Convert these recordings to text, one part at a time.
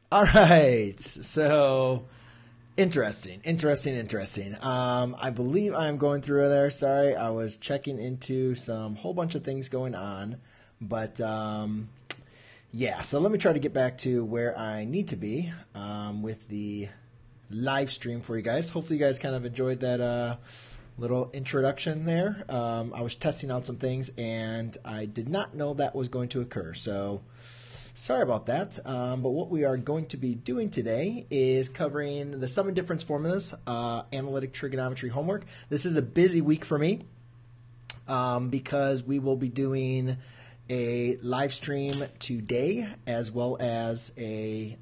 All right. So interesting. I believe I'm going through there. Sorry, I was checking into some whole bunch of things going on, but yeah. So let me try to get back to where I need to be with the live stream for you guys. Hopefully, you guys kind of enjoyed that little introduction there. I was testing out some things, and I did not know that was going to occur. So sorry about that, but what we are going to be doing today is covering the sum and difference formulas, analytic trigonometry homework. This is a busy week for me because we will be doing a live stream today as well as I'm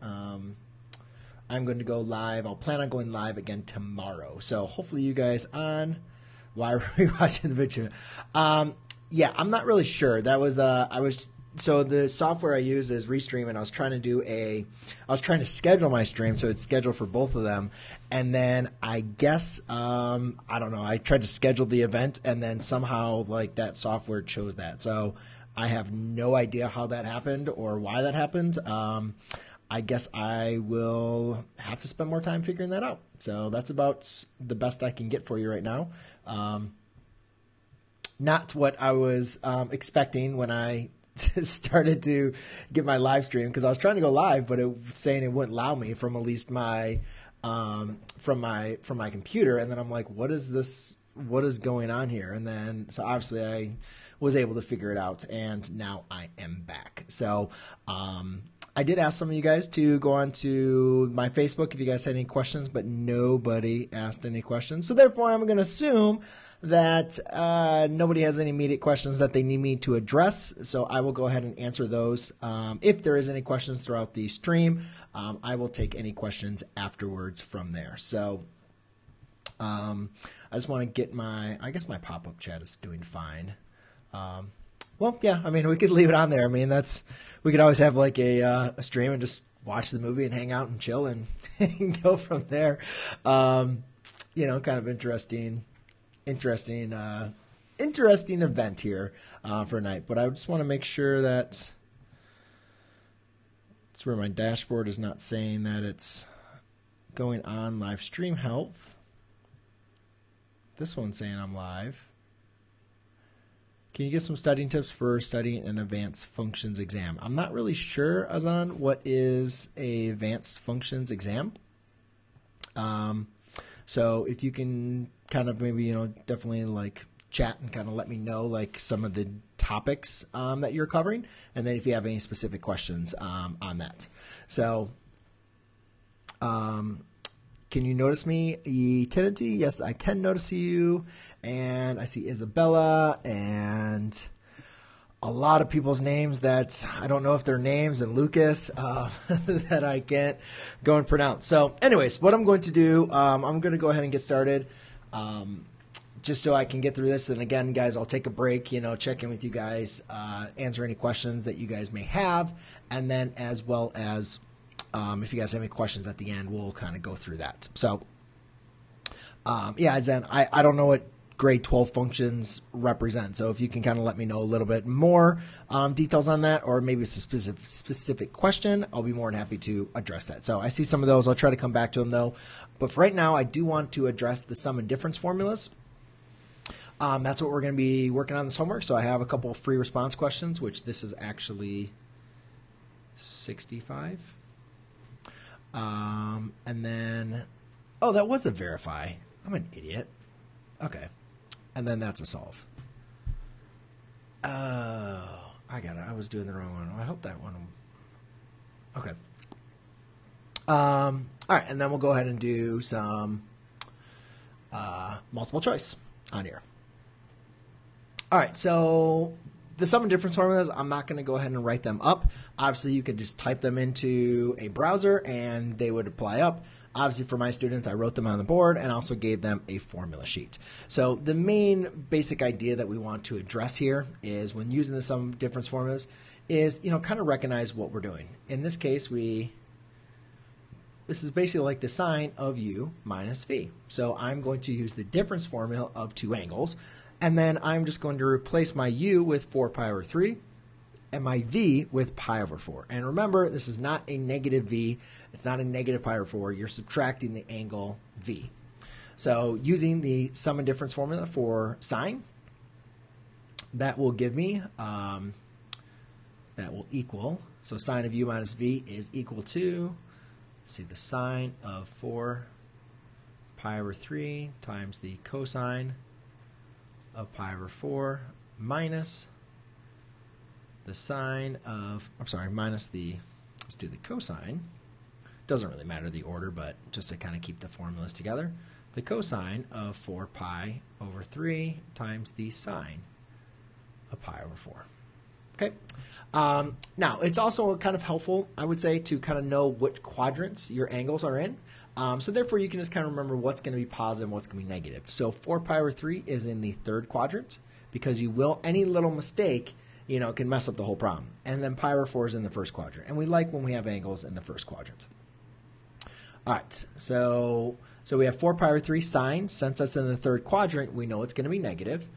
going to go live. I'll plan on going live again tomorrow. So hopefully you guys on while we're watching the video. Yeah, I'm not really sure. That was So the software I use is Restream, and I was trying to schedule my stream so it's scheduled for both of them, and then I guess I don't know. I tried to schedule the event, and then somehow like that software chose that. So I have no idea how that happened or why that happened. I guess I will have to spend more time figuring that out. So that's about the best I can get for you right now. Not what I was expecting when I started to get my live stream because I was trying to go live, but it was saying it wouldn't allow me from at least my from my computer. And then I'm like, what is this? What is going on here? And then so obviously I was able to figure it out, and now I am back. So I did ask some of you guys to go on to my Facebook if you guys had any questions, but nobody asked any questions. So therefore, I'm going to assume that nobody has any immediate questions that they need me to address. So I will go ahead and answer those. If there is any questions throughout the stream, I will take any questions afterwards from there. So I just want to get I guess my pop-up chat is doing fine. Well, yeah, I mean, we could leave it on there. I mean, we could always have like a stream and just watch the movie and hang out and chill and, and go from there. Kind of interesting event here for a night. But I just want to make sure that it's where my dashboard is not saying that it's going on live stream health. This one's saying I'm live. Can you give some studying tips for studying an advanced functions exam? I'm not really sure, Azan, what is a advanced functions exam. So if you can kind of maybe, definitely like chat and kind of let me know like some of the topics that you're covering, and then if you have any specific questions on that. So can you notice me, Eternity? Yes, I can notice you. And I see Isabella and a lot of people's names that I don't know if they're names, and Lucas that I can't go and pronounce. So anyways, what I'm going to do, I'm going to go ahead and get started just so I can get through this. And again, guys, I'll take a break, check in with you guys, answer any questions that you guys may have. And then as well as if you guys have any questions at the end, we'll kind of go through that. So Zen, I don't know what grade 12 functions represent. So if you can kind of let me know a little bit more details on that, or maybe it's a specific question, I'll be more than happy to address that. So I see some of those. I'll try to come back to them though. But for right now, I do want to address the sum and difference formulas. That's what we're going to be working on this homework. So I have a couple of free response questions, which this is actually 65. And then, that was a verify. I'm an idiot. Okay. And then that's a solve. Oh, I got it. I was doing the wrong one. I hope that one. Okay. All right. And then we'll go ahead and do some multiple choice on here. All right. So the sum and difference formulas, I'm not going to go ahead and write them up. Obviously, you could just type them into a browser and they would apply up. Obviously, for my students, I wrote them on the board and also gave them a formula sheet. So the main basic idea that we want to address here is when using the sum difference formulas is, kind of recognize what we're doing. In this case, this is basically like the sine of u minus v. So I'm going to use the difference formula of two angles, and then I'm just going to replace my u with 4 pi over 3 and my v with pi over 4. And remember, this is not a negative v. It's not a negative pi over 4. You're subtracting the angle v. So using the sum and difference formula for sine, that will give me, that will equal, so sine of u minus v is equal to, let's see, the sine of 4 pi over 3 times the cosine of pi over 4 minus the sine of, minus the, let's do the cosine. Doesn't really matter the order, but just to kind of keep the formulas together. The cosine of 4 pi over 3 times the sine of pi over 4. Okay. Now, it's also kind of helpful, I would say, to kind of know which quadrants your angles are in. So therefore, you can just kind of remember what's going to be positive and what's going to be negative. So 4 pi over 3 is in the third quadrant because any little mistake, can mess up the whole problem. And then pi over 4 is in the first quadrant. And we like when we have angles in the first quadrant. All right, so we have 4 pi over 3 sine. Since that's in the third quadrant, we know it's going to be negative.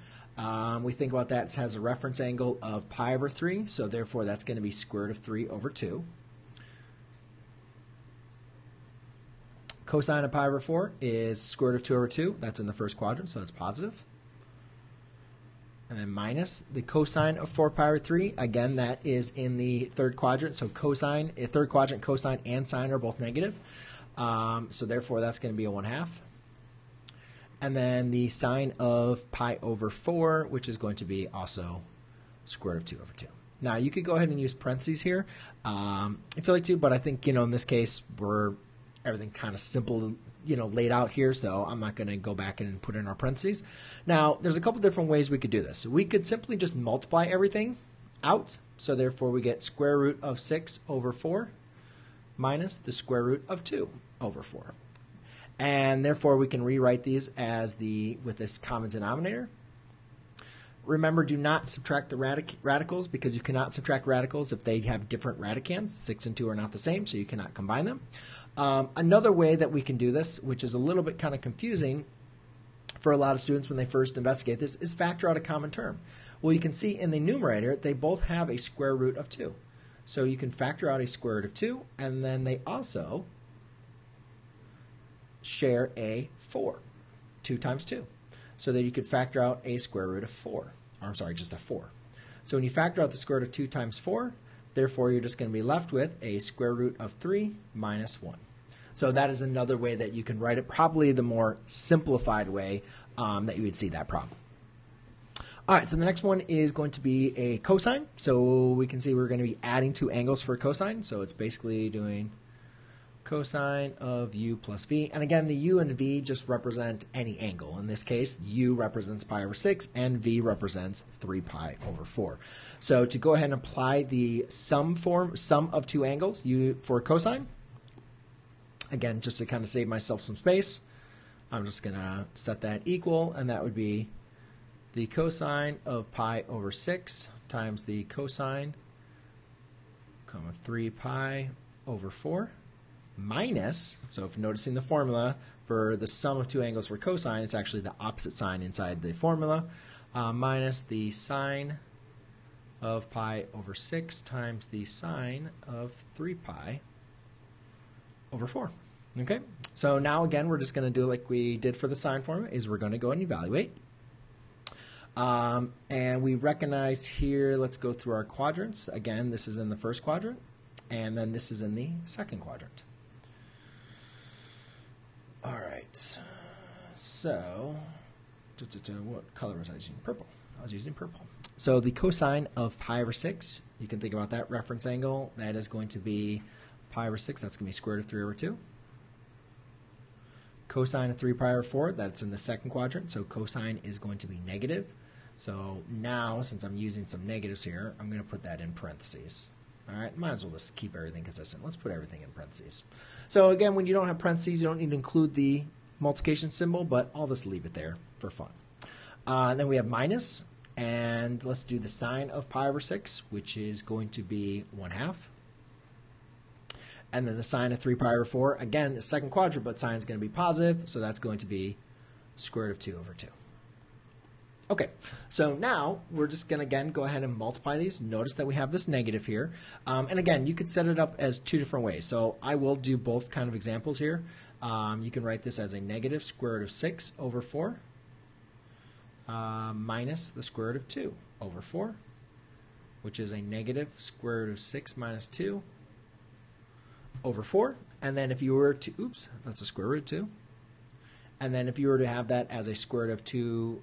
We think about that as a reference angle of pi over 3, so therefore that's going to be square root of 3 over 2. Cosine of pi over 4 is square root of 2 over 2. That's in the first quadrant, so that's positive. and then minus the cosine of 4 pi over 3. Again, that is in the third quadrant, so cosine, third quadrant, cosine and sine are both negative. So therefore, that's going to be a 1/2. And then the sine of pi over 4, which is going to be also square root of 2 over 2. Now, you could go ahead and use parentheses here if you like to, but I think, in this case, everything kind of simple, laid out here, so I'm not going to go back and put in our parentheses. Now, there's a couple different ways we could do this. We could simply just multiply everything out, so therefore we get square root of 6 over 4 minus the square root of 2 over 4. And therefore we can rewrite these as with this common denominator. Remember, do not subtract the radicals, because you cannot subtract radicals if they have different radicands. 6 and 2 are not the same, so you cannot combine them. Another way that we can do this, which is a little bit kind of confusing for a lot of students when they first investigate this, is factor out a common term. Well, you can see in the numerator, they both have a square root of 2. So you can factor out a square root of 2, and then they also share a 4, 2 times 2. So that you could factor out a square root of 4. Or, I'm sorry, just a 4. So when you factor out the square root of 2 times 4, therefore you're just going to be left with a square root of 3 minus 1. So that is another way that you can write it, probably the more simplified way that you would see that problem. All right, so the next one is going to be a cosine. So we can see we're going to be adding 2 angles for a cosine. So it's basically doing cosine of u plus v. And again, the u and v just represent any angle. In this case, u represents pi over 6 and v represents 3 pi over 4. So to go ahead and apply the sum of 2 angles for cosine, again, just to kind of save myself some space, I'm just going to set that equal, and that would be the cosine of pi over 6 times the cosine, 3 pi over 4. Minus, so if noticing the formula for the sum of 2 angles for cosine, it's actually the opposite sign inside the formula, minus the sine of pi over 6 times the sine of 3 pi over 4. Okay, so now again, we're just going to do like we did for the sine formula, is we're going to go and evaluate. And we recognize here, let's go through our quadrants. Again, this is in the first quadrant, and then this is in the second quadrant. All right, so what color was I using? Purple. I was using purple. So the cosine of pi over 6, you can think about that reference angle. That is going to be pi over 6. That's going to be square root of 3 over 2. Cosine of 3 pi over 4, that's in the second quadrant, so cosine is going to be negative. So now, since I'm using some negatives here, I'm going to put that in parentheses. All right, might as well just keep everything consistent. Let's put everything in parentheses. So again, when you don't have parentheses, you don't need to include the multiplication symbol, but I'll just leave it there for fun. Then we have minus, and let's do the sine of pi over 6, which is going to be 1/2. And then the sine of 3 pi over 4, again, the second quadrant, but sine is going to be positive, so that's going to be square root of 2 over 2. Okay, so now we're just going to, again, go ahead and multiply these. Notice that we have this negative here. And again, you could set it up as 2 different ways. So I will do both kind of examples here. You can write this as a negative square root of 6 over 4 minus the square root of 2 over 4, which is a negative square root of 6 minus 2 over 4. And then if you were to, oops, that's a square root of 2. And then if you were to have that as a square root of 2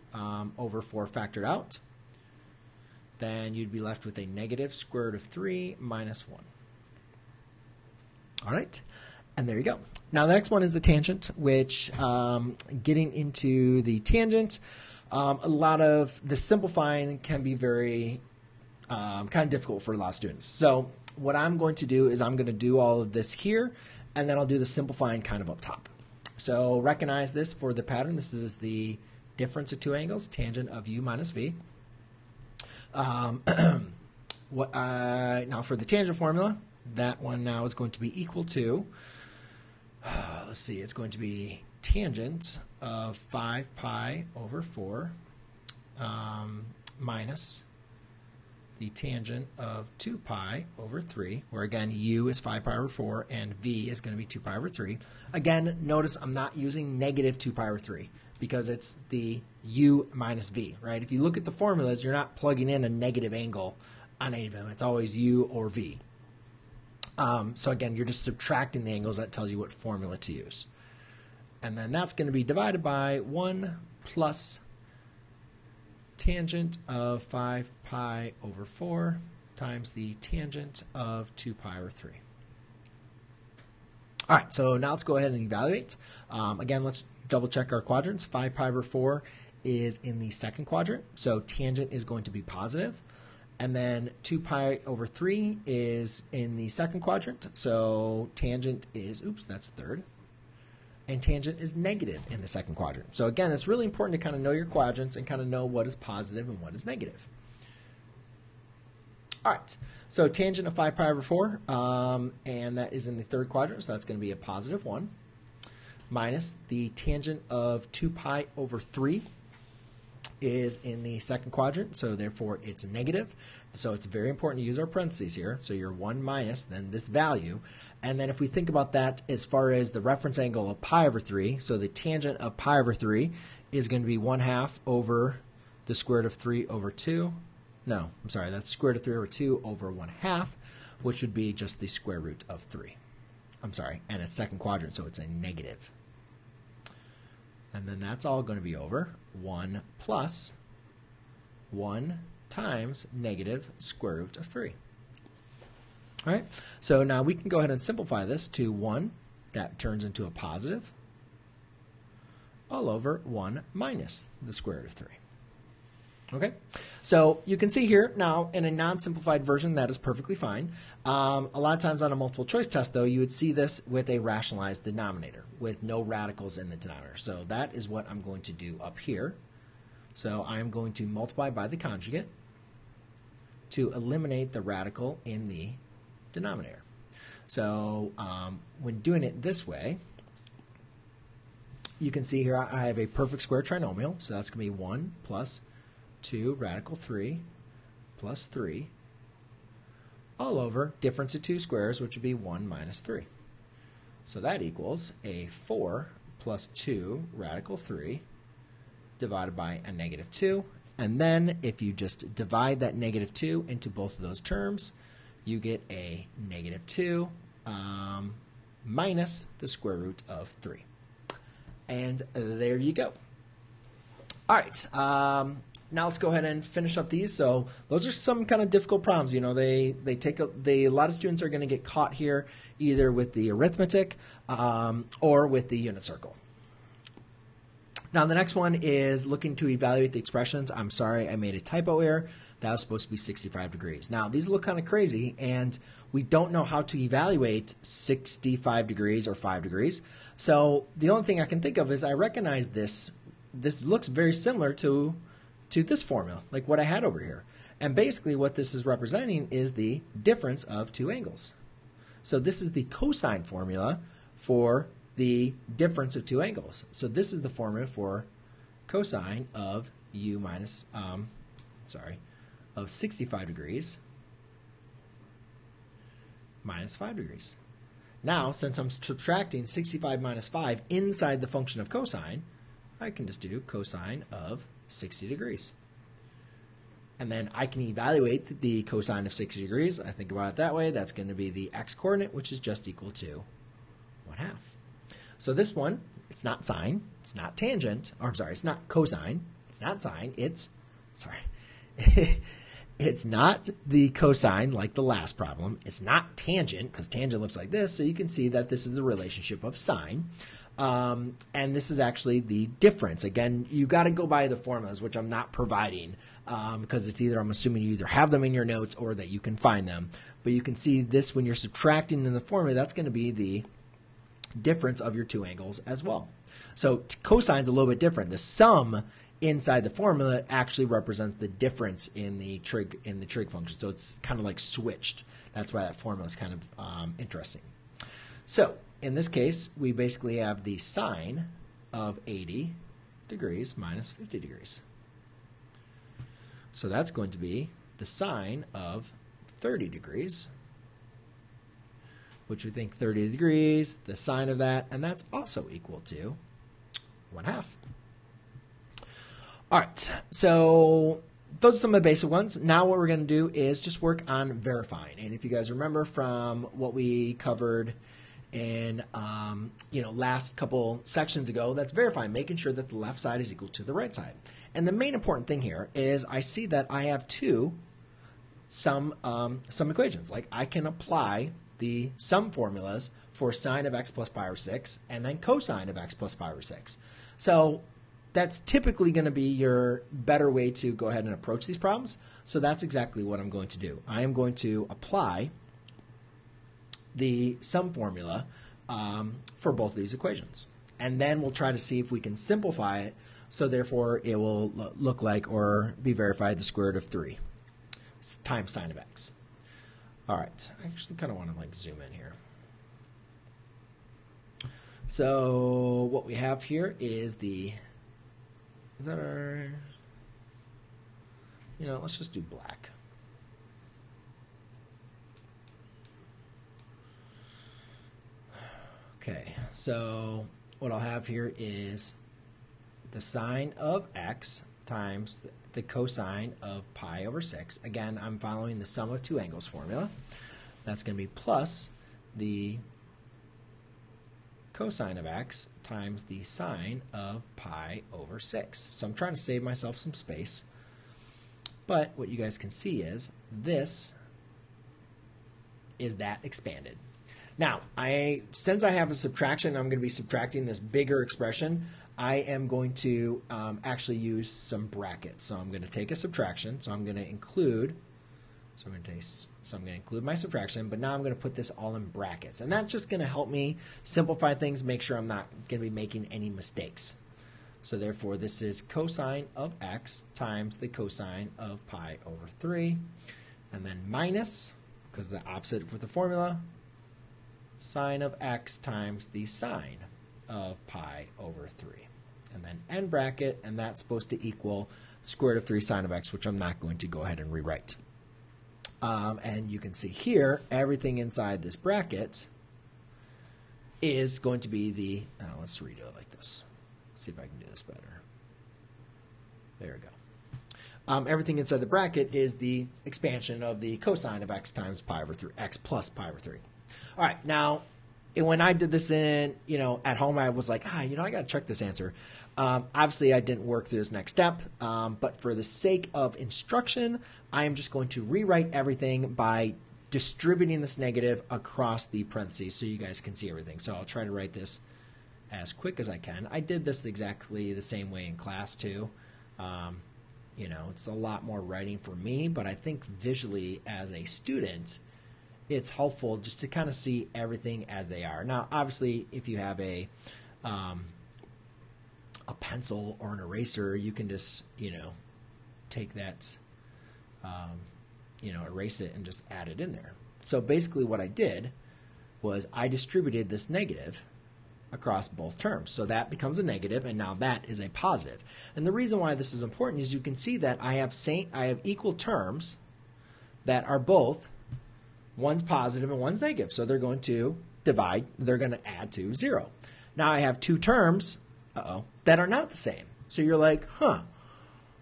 over 4 factored out, then you'd be left with a negative square root of 3 minus 1. All right, and there you go. Now the next one is the tangent, which getting into the tangent, a lot of the simplifying can be very kind of difficult for a lot of students. So what I'm going to do is I'm going to do all of this here, and then I'll do the simplifying kind of up top. So recognize this for the pattern. This is the difference of 2 angles, tangent of u minus v. Now for the tangent formula, that one now is going to be equal to, let's see, it's going to be tangent of 5 pi over 4 minus the tangent of 2 pi over 3, where again u is 5 pi over 4 and v is going to be 2 pi over 3. Again, notice I'm not using negative 2 pi over 3 because it's the u minus v, right? If you look at the formulas, you're not plugging in a negative angle on any of them. It's always u or v. So again, you're just subtracting the angles. That tells you what formula to use. And then that's going to be divided by 1 plus tangent of 5 pi over 4 times the tangent of 2 pi over 3. All right, so now let's go ahead and evaluate. Again, let's double check our quadrants. 5 pi over 4 is in the second quadrant, so tangent is going to be positive. And then 2 pi over 3 is in the second quadrant, so tangent is, that's third. And tangent is negative in the second quadrant. So again, it's really important to kind of know your quadrants and kind of know what is positive and what is negative. All right, so tangent of 5 pi over 4, and that is in the third quadrant, so that's going to be a positive 1, minus the tangent of 2 pi over 3 is in the second quadrant, so therefore it's negative. So it's very important to use our parentheses here. So you're 1 minus then this value. And then if we think about that as far as the reference angle of pi over 3, so the tangent of pi over 3 is going to be 1/2 over the square root of 3 over 2. No, I'm sorry, that's square root of 3 over 2 over 1/2, which would be just the square root of 3. I'm sorry, and it's second quadrant, so it's a negative. And then that's all going to be over 1 plus 1 times negative square root of 3. All right, so now we can go ahead and simplify this to 1. That turns into a positive all over 1 minus the square root of 3. Okay, so you can see here now in a non-simplified version that is perfectly fine. A lot of times on a multiple choice test though, you would see this with a rationalized denominator with no radicals in the denominator. So that is what I'm going to do up here. So I'm going to multiply by the conjugate to eliminate the radical in the denominator. So when doing it this way, you can see here I have a perfect square trinomial. So that's going to be 1 plus 2 radical 3 plus 3 all over difference of two squares, which would be 1 minus 3. So that equals a 4 plus 2 radical 3 divided by a negative 2. And then if you just divide that negative 2 into both of those terms, you get a negative 2 minus the square root of 3. And there you go. All right. Now let's go ahead and finish up these. So those are some kind of difficult problems. You know, they take a lot of students are going to get caught here either with the arithmetic or with the unit circle. Now the next one is looking to evaluate the expressions. I'm sorry, I made a typo error. That was supposed to be 65 degrees. Now these look kind of crazy, and we don't know how to evaluate 65 degrees or 5 degrees. So the only thing I can think of is I recognize this. This looks very similar to this formula, like what I had over here. And basically what this is representing is the difference of two angles. So this is the cosine formula for the difference of two angles. So this is the formula for cosine of u minus, of 65 degrees minus 5 degrees. Now, since I'm subtracting 65 minus 5 inside the function of cosine, I can just do cosine of 60 degrees. And then I can evaluate the cosine of 60 degrees. I think about it that way. That's going to be the x-coordinate, which is just equal to 1/2. So this one, it's not sine, it's not tangent, or I'm sorry, it's not cosine, it's not sine, it's not the cosine like the last problem. It's not tangent, because tangent looks like this, so you can see that this is the relationship of sine. And this is actually the difference. Again, you got to go by the formulas, which I'm not providing, because it's either, I'm assuming you either have them in your notes or that you can find them. But you can see this when you're subtracting in the formula, that's going to be the difference of your two angles as well. So cosine's a little bit different. The sum inside the formula actually represents the difference in the trig function. So it's kind of like switched. That's why that formula is kind of interesting. So in this case, we basically have the sine of 80 degrees minus 50 degrees. So that's going to be the sine of 30 degrees, which we think 30 degrees, the sine of that, and that's also equal to 1/2. All right, so those are some of the basic ones. Now what we're going to do is just work on verifying. And if you guys remember from what we covered in last couple sections ago, that's verifying, making sure that the left side is equal to the right side. And the main important thing here is I see that I have some equations. Like I can apply the sum formulas for sine of x plus pi over 6 and then cosine of x plus pi over 6. So that's typically going to be your better way to go ahead and approach these problems. So that's exactly what I'm going to do. I am going to apply the sum formula for both of these equations. And then we'll try to see if we can simplify it, so therefore it will look like or be verified the square root of 3 times sine of x. All right, I actually kind of want to zoom in here. So what we have here is let's just do black. Okay, so what I'll have here is the sine of x times the cosine of pi over 6. Again, I'm following the sum of two angles formula. That's going to be plus the cosine of x times the sine of pi over 6. So I'm trying to save myself some space. But what you guys can see is this is that expanded. Now, since I have a subtraction, I'm going to be subtracting this bigger expression. I am going to actually use some brackets. So I'm going to take a subtraction. So I'm going to include my subtraction, but now I'm going to put this all in brackets. And that's just going to help me simplify things, make sure I'm not going to be making any mistakes. So therefore, this is cosine of x times the cosine of pi over 3. And then minus, because the opposite with the formula, sine of x times the sine of pi over 3. And then end bracket, and that's supposed to equal square root of 3 sine of x, which I'm not going to go ahead and rewrite. And you can see here, everything inside this bracket is going to be the, let's redo it like this. Let's see if I can do this better. There we go. Everything inside the bracket is the expansion of the cosine of x times pi over 3, x plus pi over 3. All right, now, when I did this at home, I was like, I got to check this answer. Obviously, I didn't work through this next step, but for the sake of instruction, I am just going to rewrite everything by distributing this negative across the parentheses so you guys can see everything. So I'll try to write this as quick as I can. I did this exactly the same way in class too. It's a lot more writing for me, but I think visually as a student, it's helpful just to kind of see everything as they are. Now, obviously, if you have a pencil or an eraser, you can just, take that, erase it and just add it in there. So basically what I did was I distributed this negative across both terms. So that becomes a negative, and now that is a positive. And the reason why this is important is you can see that I have equal terms that are both, one's positive and one's negative. So they're going to divide, they're going to add to 0. Now I have two terms, that are not the same. So you're like,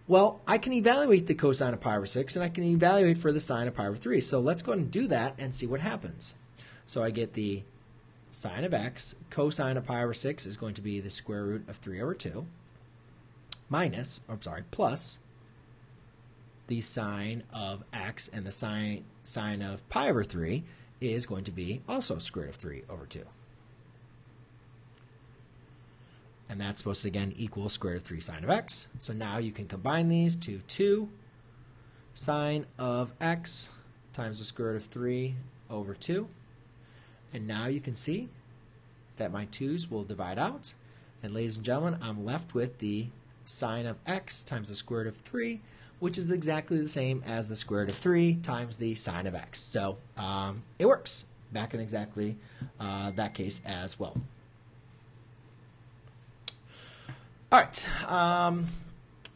well, I can evaluate the cosine of pi over 6, and I can evaluate for the sine of pi over 3. So let's go ahead and do that and see what happens. So I get the sine of x, cosine of pi over 6 is going to be the square root of 3 over 2, plus the sine of x, and the sine of pi over 3 is going to be also square root of 3 over 2. And that's supposed to, again, equal square root of 3 sine of x. So now you can combine these to 2 sine of x times the square root of 3 over 2. And now you can see that my 2's will divide out. And ladies and gentlemen, I'm left with the sine of x times the square root of 3, which is exactly the same as the square root of 3 times the sine of x. So it works back in exactly that case as well. All right.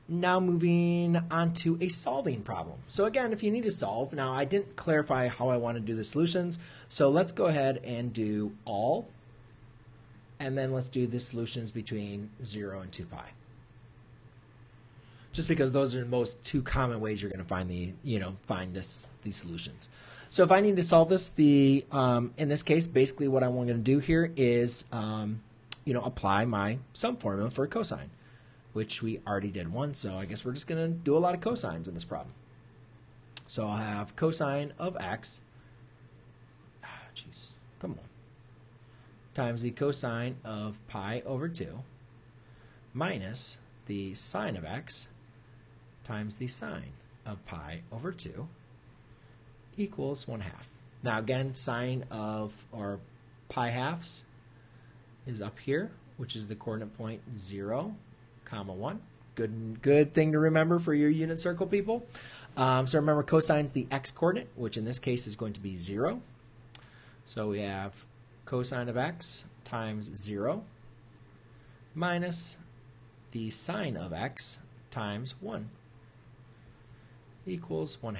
now moving on to a solving problem. So again, if you need to solve, now I didn't clarify how I want to do the solutions, so let's go ahead and do all, and then let's do the solutions between 0 and 2 pi. Just because those are the most two common ways you're going to find these solutions. So if I need to solve this, in this case, basically what I'm going to do here is apply my sum formula for a cosine, which we already did once, so I guess we're just going to do a lot of cosines in this problem. So I'll have cosine of x, times the cosine of pi over 2 minus the sine of x times the sine of pi over 2 equals 1/2. Now again, sine of, or pi halves is up here, which is the coordinate point 0, 1. Good thing to remember for your unit circle people. So remember, cosine's the x coordinate, which in this case is going to be 0. So we have cosine of x times 0 minus the sine of x times 1 equals 1/2.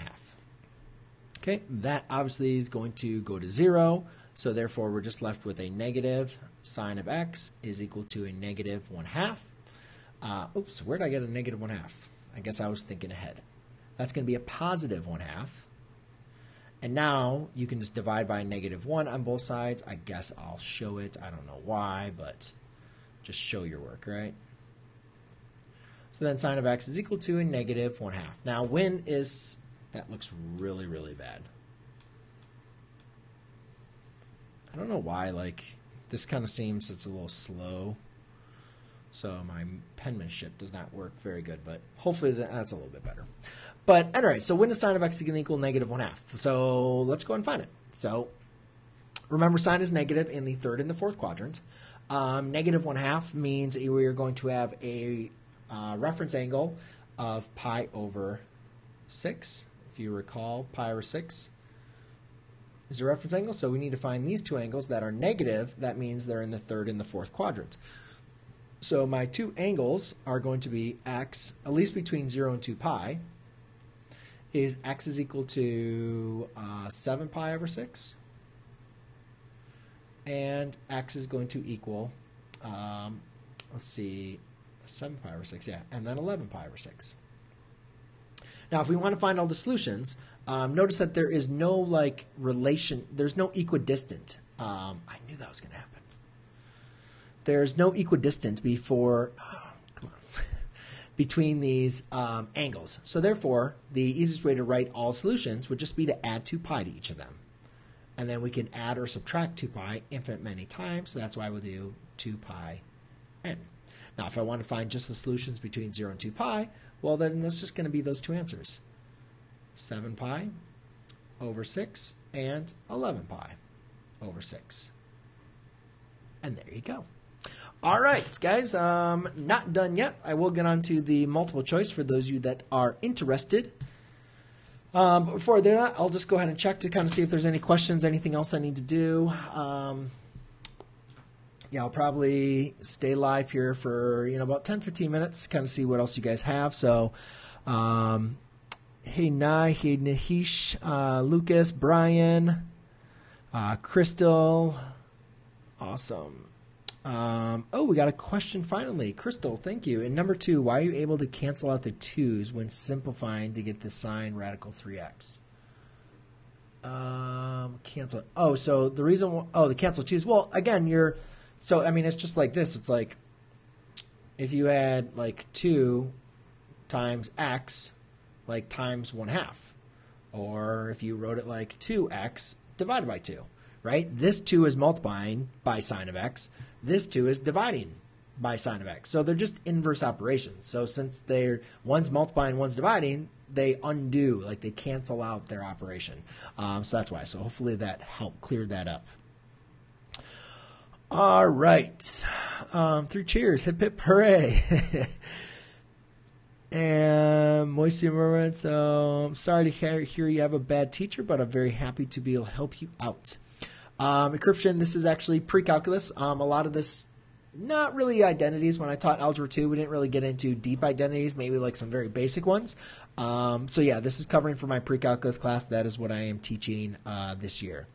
Okay, that obviously is going to go to 0, so therefore we're just left with a negative sine of x is equal to a negative 1/2. Oops, where did I get a negative 1/2? I guess I was thinking ahead. That's going to be a positive 1/2. And now you can just divide by -1 on both sides. I guess I'll show it. I don't know why, but just show your work, right? So then sine of x is equal to a negative 1/2. Now when is, that looks really, really bad. I don't know why, like, this kind of seems it's a little slow. So my penmanship does not work very good, but hopefully that's a little bit better. But anyway, so when is sine of x going to equal negative 1/2? So let's go and find it. So remember, sine is negative in the third and the fourth quadrant. Negative 1/2 means we are going to have a reference angle of pi over 6. If you recall, pi over 6 is a reference angle, so we need to find these two angles that are negative. That means they're in the third and the fourth quadrant. So my two angles are going to be x, at least between 0 and 2 pi, is x is equal to 7 pi over 6, and x is going to equal, let's see, 7 pi over 6, yeah, and then 11 pi over 6. Now, if we want to find all the solutions, notice that there is no relation, there's no equidistant. I knew that was going to happen. There's no equidistant between these angles. So therefore, the easiest way to write all solutions would just be to add 2 pi to each of them. And then we can add or subtract 2 pi infinite many times, so that's why we'll do 2 pi n. Now, if I want to find just the solutions between 0 and 2 pi, well, then that's just going to be those two answers. 7 pi over 6 and 11 pi over 6. And there you go. All right, guys, not done yet. I will get on to the multiple choice for those of you that are interested. But before I do that, I'll just go ahead and check to kind of see if there's any questions, anything else I need to do. Yeah, I'll probably stay live here for about 10-15 minutes, kind of see what else you guys have. So, hey Nai, hey Nahish, Lucas, Brian, Crystal, awesome. Oh, we got a question finally. Crystal, thank you. And number 2, why are you able to cancel out the 2's when simplifying to get the sine radical 3x? Cancel. Oh, so the reason, the cancel 2's, well, again, so, I mean, it's just like this. It's like if you had 2 times x, times 1/2. Or if you wrote it like 2x divided by 2, right? This 2 is multiplying by sine of x. This 2 is dividing by sine of x. So they're just inverse operations. So since one's multiplying, one's dividing, they undo, they cancel out their operation. So that's why. So hopefully that helped clear that up. All right. 3 cheers. Hip hip hooray. And Moisty Merman, so I'm sorry to hear you have a bad teacher, but I'm very happy to be able to help you out. Encryption, this is actually pre-calculus. A lot of this not really identities. When I taught Algebra 2, we didn't really get into deep identities, maybe like some very basic ones. So yeah, this is covering for my pre-calculus class. That is what I am teaching this year.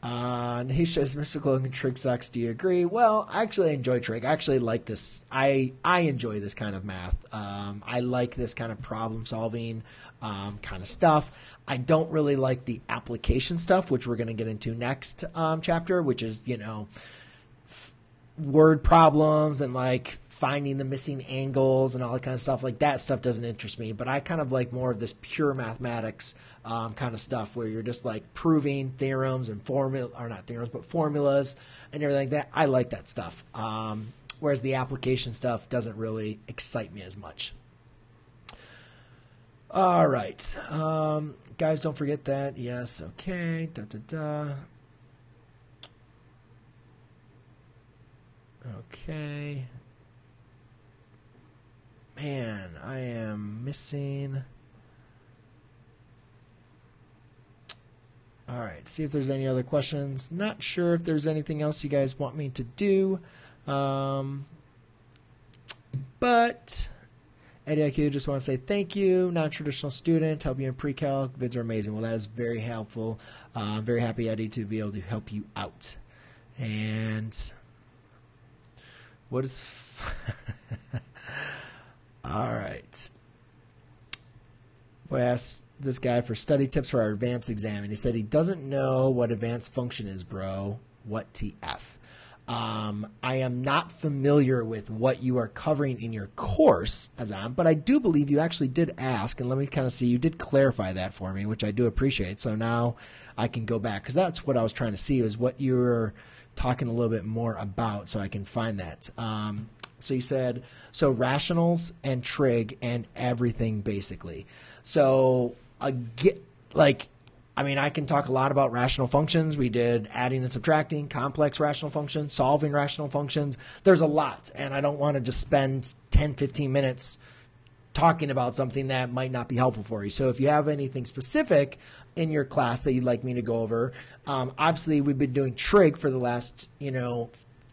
Nahish says, Mr. Logan, trig sucks. Do you agree? Well, I actually enjoy trig. I actually like this. I enjoy this kind of math. I like this kind of problem solving kind of stuff. I don't really like the application stuff, which we're going to get into next chapter, which is, word problems and like finding the missing angles and all that kind of stuff. Like that stuff doesn't interest me, but I kind of like more of this pure mathematics kind of stuff where you're just like proving theorems and formulas and everything like that. I like that stuff. Whereas the application stuff doesn't really excite me as much. All right. Guys, don't forget that. Yes. Okay. Okay. Man, I am missing. All right, see if there's any other questions. Not sure if there's anything else you guys want me to do. But Eddie IQ, just want to say thank you. Non-traditional student, help you in pre-calc. Vids are amazing. Well, that is very helpful. I'm very happy, Eddie, to be able to help you out. And what is... All right. I asked this guy for study tips for our advanced exam, and he said he doesn't know what advanced function is, bro. What TF? I am not familiar with what you are covering in your course, Azam, but I do believe you actually did ask, and let me kind of see, you did clarify that for me, which I do appreciate. So now I can go back, because that's what I was trying to see, is what you're talking a little bit more about, so I can find that. So you said, so rationals and trig and everything basically. So I can talk a lot about rational functions. We did adding and subtracting, complex rational functions, solving rational functions. There's a lot, and I don't want to just spend 10, 15 minutes talking about something that might not be helpful for you. So if you have anything specific in your class that you'd like me to go over, obviously we've been doing trig for the last,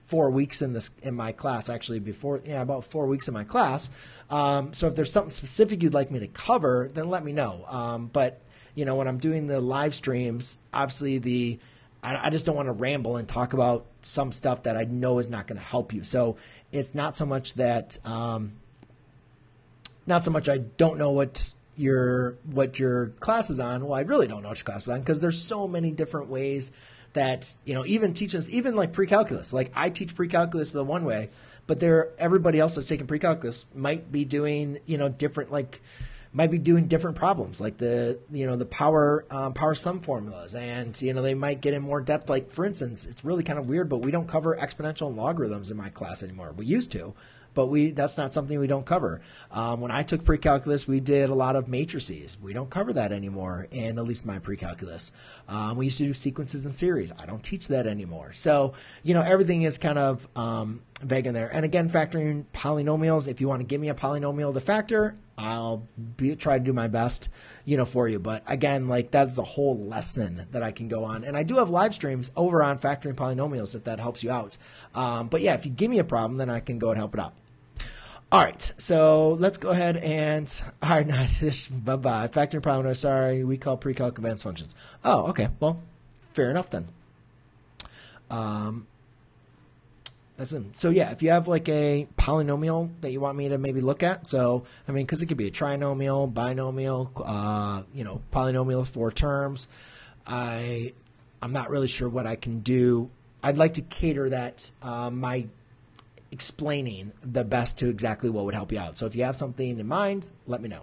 4 weeks in my class, actually about 4 weeks in my class. So if there's something specific you'd like me to cover, then let me know. But when I'm doing the live streams, obviously I just don't want to ramble and talk about some stuff that I know is not going to help you. So it's not so much that I don't know what your class is on. Well, I really don't know what your class is on, because there's so many different ways that, even teaches, even like pre-calculus. Like I teach pre-calculus the one way, but everybody else that's taking pre-calculus might be doing, different problems, like the power sum formulas, and they might get in more depth. Like for instance, it's really kind of weird, but we don't cover exponential and logarithms in my class anymore. We used to, but that's not something we don't cover. When I took pre-calculus, we did a lot of matrices. We don't cover that anymore in at least my pre-calculus. We used to do sequences and series. I don't teach that anymore. So, everything is kind of vague in there. And again, factoring polynomials, if you want to give me a polynomial to factor, I'll try to do my best, for you. But again, like that's a whole lesson that I can go on. And I do have live streams over on factoring polynomials if that helps you out. But yeah, if you give me a problem, then I can go and help it out. All right, so let's go ahead and, all right, bye-bye. Factoring polynomials, sorry, we call pre-calc advanced functions. Oh, okay, well, fair enough then. So yeah, if you have like a polynomial that you want me to maybe look at, because it could be a trinomial, binomial, polynomial with 4 terms. I'm not really sure what I can do. I'd like to cater that, my explaining the best to exactly what would help you out. So if you have something in mind, let me know.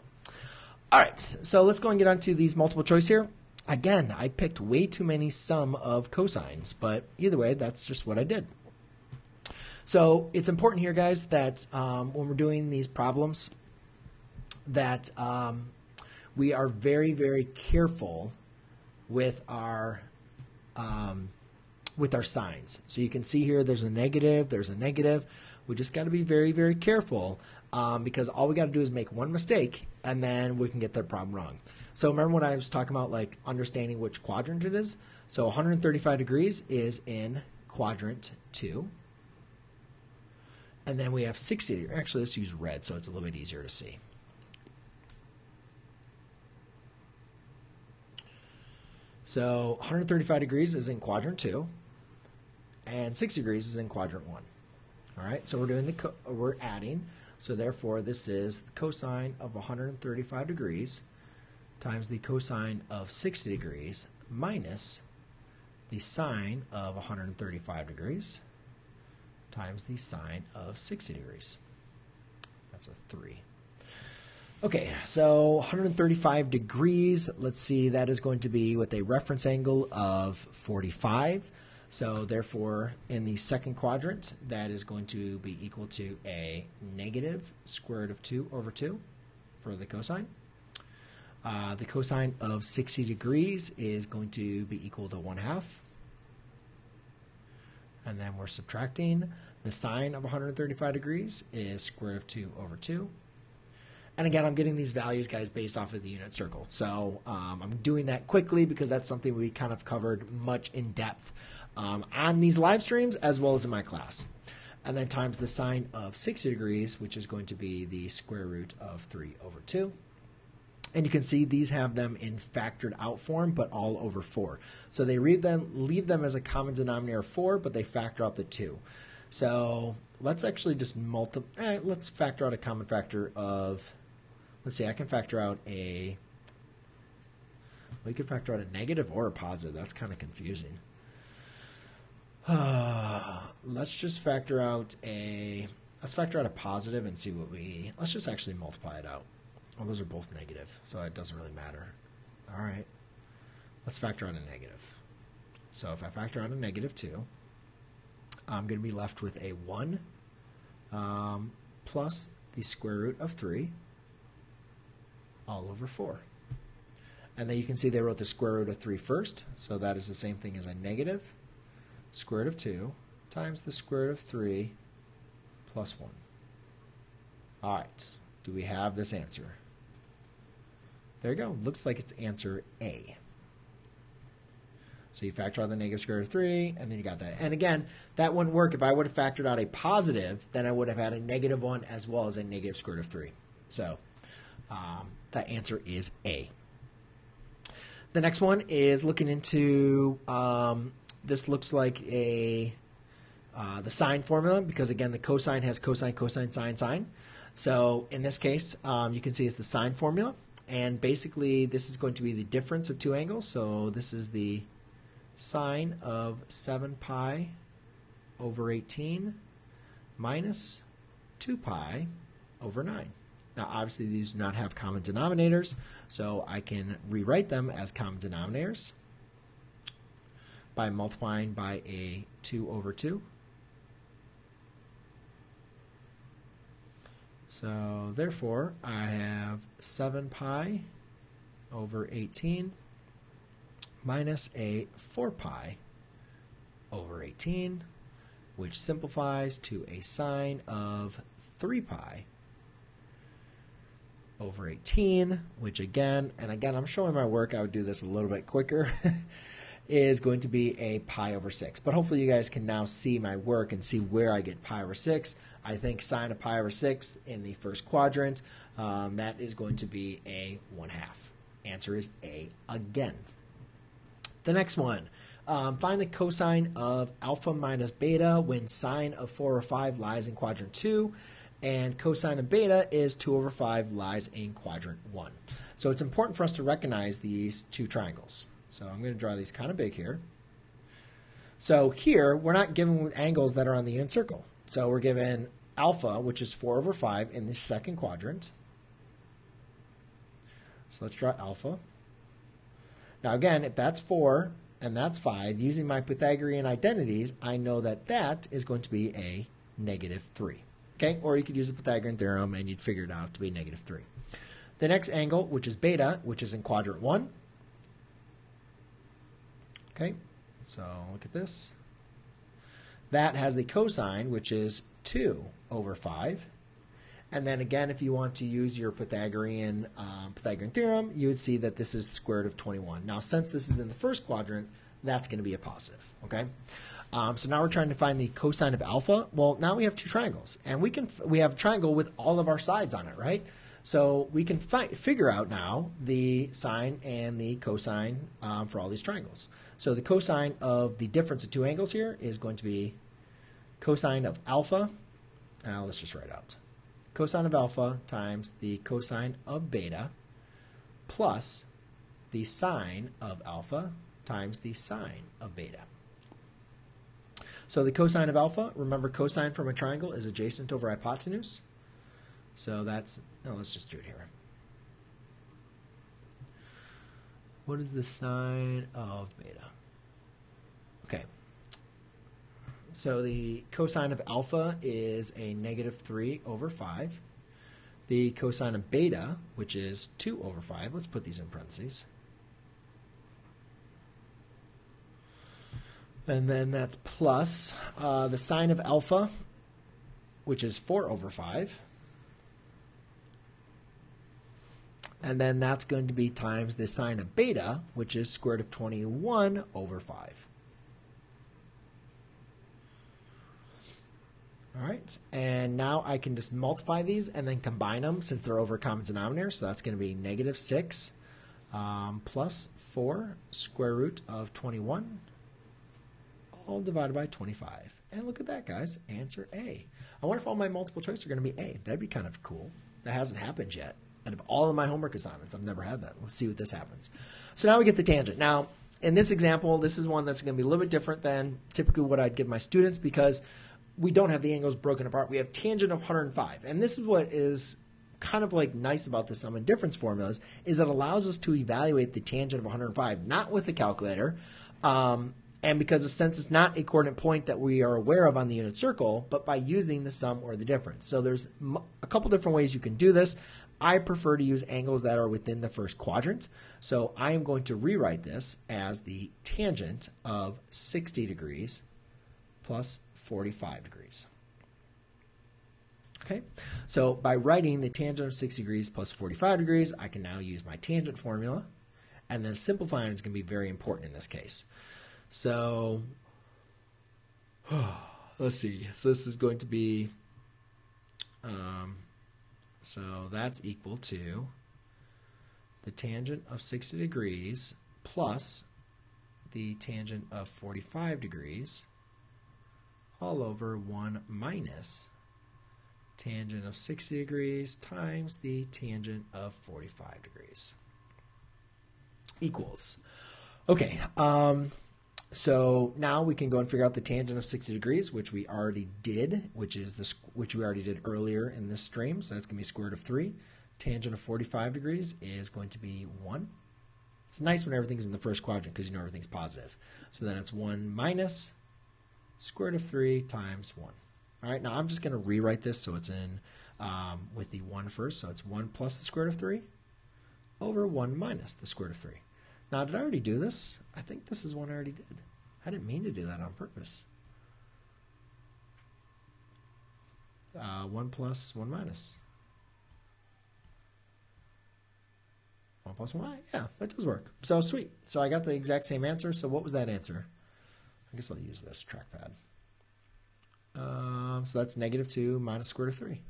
All right, so let's go and get on to these multiple choice here. Again, I picked way too many sum of cosines, but either way, that's just what I did. So it's important here, guys, that when we're doing these problems, that we are very, very careful with our signs. So you can see here there's a negative, there's a negative. We just got to be very, very careful because all we got to do is make one mistake and then we can get the problem wrong. So remember when I was talking about like understanding which quadrant it is? So 135 degrees is in quadrant 2. And then we have 60. Actually, let's use red so it's a little bit easier to see. So 135 degrees is in quadrant 2, and 60 degrees is in quadrant 1. All right, so we're doing we're adding. So therefore, this is the cosine of 135 degrees times the cosine of 60 degrees minus the sine of 135 degrees times the sine of 60 degrees. That's a 3. Okay, so 135 degrees, let's see, that is going to be with a reference angle of 45. So therefore, in the second quadrant, that is going to be equal to a negative square root of 2 over 2 for the cosine. The cosine of 60 degrees is going to be equal to 1/2. And then we're subtracting. The sine of 135 degrees is square root of 2 over 2. And again, I'm getting these values, guys, based off of the unit circle. So I'm doing that quickly because that's something we kind of covered much in depth on these live streams as well as in my class. And then times the sine of 60 degrees, which is going to be the square root of 3 over 2. And you can see these have them in factored out form, but all over 4. So they leave them as a common denominator of 4, but they factor out the 2. So let's actually just let's factor out a common factor of, let's see, I can factor out we could factor out a negative or a positive. That's kind of confusing. Let's just factor out let's factor out a positive and see what let's just actually multiply it out. Well, those are both negative, so it doesn't really matter. All right, let's factor out a negative. So if I factor out a negative 2, I'm going to be left with a 1 plus the square root of 3 all over 4. And then you can see they wrote the square root of 3 first, so that is the same thing as a negative square root of 2 times the square root of 3 plus 1. All right, do we have this answer? There you go. Looks like it's answer A. So you factor out the negative square root of 3, and then you got that. And again, that wouldn't work. If I would have factored out a positive, then I would have had a negative 1 as well as a negative square root of 3. So that answer is A. The next one is looking into, this looks like the sine formula, because again, the cosine has cosine, cosine, sine, sine. So in this case, you can see it's the sine formula. And basically, this is going to be the difference of two angles. So this is the sine of 7 pi over 18 minus 2 pi over 9. Now, obviously, these do not have common denominators, so I can rewrite them as common denominators by multiplying by a 2 over 2. So, therefore, I have 7 pi over 18 minus a 4 pi over 18, which simplifies to a sine of 3 pi over 18, which again, I'm showing my work, I would do this a little bit quicker, is going to be a pi over 6. But hopefully you guys can now see my work and see where I get pi over 6. I think sine of pi over 6 in the first quadrant, that is going to be a 1/2. Answer is A again. The next one, find the cosine of alpha minus beta when sine of 4 over 5 lies in quadrant 2, and cosine of beta is 2 over 5 lies in quadrant 1. So it's important for us to recognize these two triangles. So I'm going to draw these kind of big here. So here, we're not given angles that are on the unit circle. So we're given alpha, which is 4 over 5 in the second quadrant. So let's draw alpha. Now again, if that's 4 and that's 5, using my Pythagorean identities, I know that that is going to be a -3. Okay, or you could use the Pythagorean theorem and you'd figure it out to be -3. The next angle, which is beta, which is in quadrant 1. Okay, so look at this. That has the cosine, which is 2 over 5. And then again, if you want to use your Pythagorean theorem, you would see that this is the square root of 21. Now, since this is in the first quadrant, that's going to be a positive, okay? So now we're trying to find the cosine of alpha. Well, now we have two triangles, and we have a triangle with all of our sides on it, right? So we can figure out now the sine and the cosine for all these triangles. So the cosine of the difference of two angles here is going to be cosine of alpha. Now let's just write out cosine of alpha times the cosine of beta plus the sine of alpha times the sine of beta. So the cosine of alpha, remember cosine from a triangle is adjacent over hypotenuse. So that's, no, let's just do it here. What is the sine of beta? Okay. So the cosine of alpha is a -3/5. The cosine of beta, which is 2/5, let's put these in parentheses. And then that's plus the sine of alpha, which is 4/5. And then that's going to be times the sine of beta, which is square root of 21/5. All right, and now I can just multiply these and then combine them since they're over a common denominator. So that's going to be -6 plus 4 square root of 21 all divided by 25. And look at that, guys. Answer A. I wonder if all my multiple choice are going to be A. That'd be kind of cool. That hasn't happened yet. Out of all of my homework assignments, I've never had that. Let's see what this happens. So now we get the tangent. Now, in this example, this is one that's going to be a little bit different than typically what I'd give my students because we don't have the angles broken apart. We have tangent of 105. And this is what is kind of like nice about the sum and difference formulas is it allows us to evaluate the tangent of 105, not with a calculator, and because since it's not a coordinate point that we are aware of on the unit circle, but by using the sum or the difference. So there's a couple different ways you can do this. I prefer to use angles that are within the first quadrant. So I am going to rewrite this as the tangent of 60 degrees plus 45 degrees. Okay, so by writing the tangent of 60 degrees plus 45 degrees, I can now use my tangent formula, and then simplifying is going to be very important in this case. So let's see. So this is going to be, so that's equal to the tangent of 60 degrees plus the tangent of 45 degrees all over 1 minus tangent of 60 degrees times the tangent of 45 degrees equals. Okay, so now we can go and figure out the tangent of 60 degrees, which we already did, which we already did earlier in this stream. So that's going to be square root of 3. Tangent of 45 degrees is going to be 1. It's nice when everything's in the first quadrant because you know everything's positive. So then it's 1 minus square root of 3 times 1. All right, now I'm just going to rewrite this so it's in with the 1 first. So it's 1 plus the square root of 3 over 1 minus the square root of 3. Now, did I already do this? I think this is one I already did. I didn't mean to do that on purpose. 1 plus 1 minus. 1 plus 1, yeah, that does work. So sweet. So I got the exact same answer. So what was that answer? I guess I'll use this trackpad. So that's -2 minus square root of 3.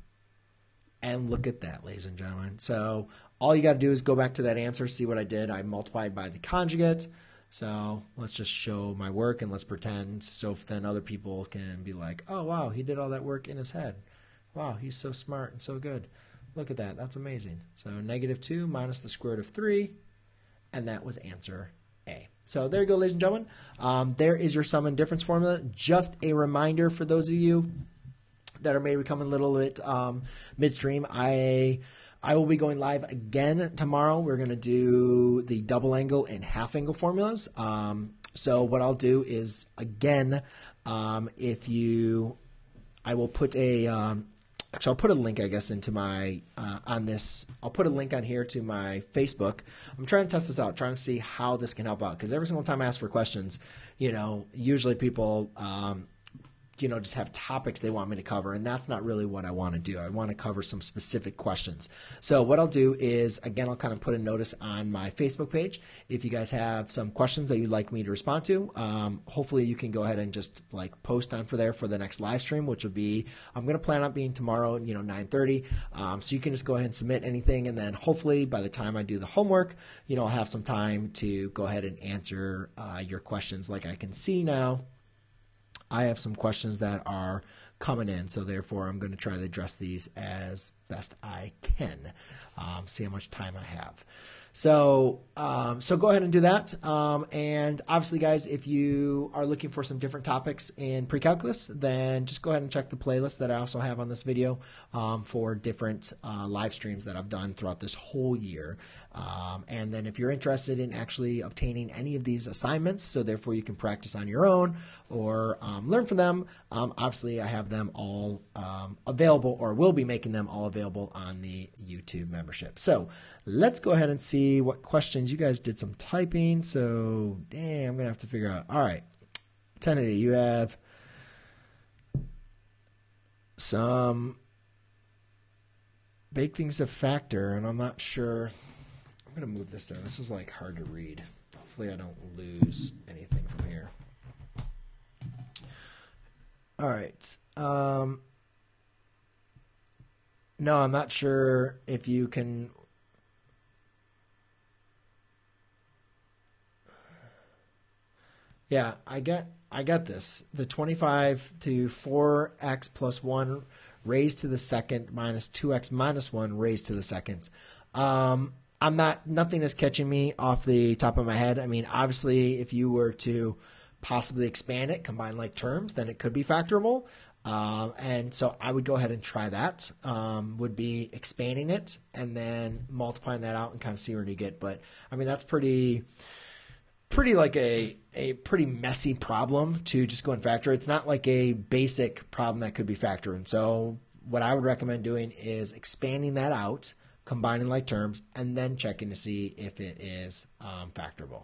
And look at that, ladies and gentlemen. So all you got to do is go back to that answer, see what I did. I multiplied by the conjugate. So let's just show my work and let's pretend so then other people can be like, oh, wow, he did all that work in his head. Wow, he's so smart and so good. Look at that. That's amazing. So -2 minus the square root of 3, and that was answer A. So there you go, ladies and gentlemen. There is your sum and difference formula. Just a reminder for those of you that are maybe coming a little bit midstream. I will be going live again tomorrow. We're going to do the double angle and half angle formulas. So what I'll do is, again, I will put a, actually I'll put a link, I guess, into my, on this, I'll put a link on here to my Facebook. I'm trying to test this out, trying to see how this can help out. Because every single time I ask for questions, you know, usually people, just have topics they want me to cover, and that's not really what I want to do. I want to cover some specific questions. So what I'll do is, again, I'll kind of put a notice on my Facebook page. If you guys have some questions that you'd like me to respond to, hopefully you can go ahead and just like post on for there for the next live stream, which will be, I'm going to plan on being tomorrow, 9:30. So you can just go ahead and submit anything, and then hopefully by the time I do the homework, I'll have some time to go ahead and answer your questions. Like I can see now, I have some questions that are coming in, so therefore I'm going to try to address these as best I can. See how much time I have. So go ahead and do that. And obviously, guys, if you are looking for some different topics in pre-calculus, then just go ahead and check the playlist that I also have on this video for different live streams that I've done throughout this whole year. And then if you're interested in actually obtaining any of these assignments, so therefore you can practice on your own or learn from them, obviously I have them all available, or will be making them all available on the YouTube membership. So let's go ahead and see what questions. You guys did some typing, so dang, I'm going to have to figure out. All right, Tennedy, you have some big things to factor, and I'm not sure. I'm going to move this down. This is like hard to read. Hopefully I don't lose anything from here. All right. No, I'm not sure if you can. Yeah, I got this. The 25 to 4x plus 1 raised to the second minus 2x minus 1 raised to the second. Nothing is catching me off the top of my head. I mean, obviously, if you were to possibly expand it, combine like terms, then it could be factorable. And so I would go ahead and try that. Would be expanding it and then multiplying that out and kind of see where you get. But I mean, that's pretty like a pretty messy problem to just go and factor. It's not like a basic problem that could be factored. And so what I would recommend doing is expanding that out, combining like terms, and then checking to see if it is factorable.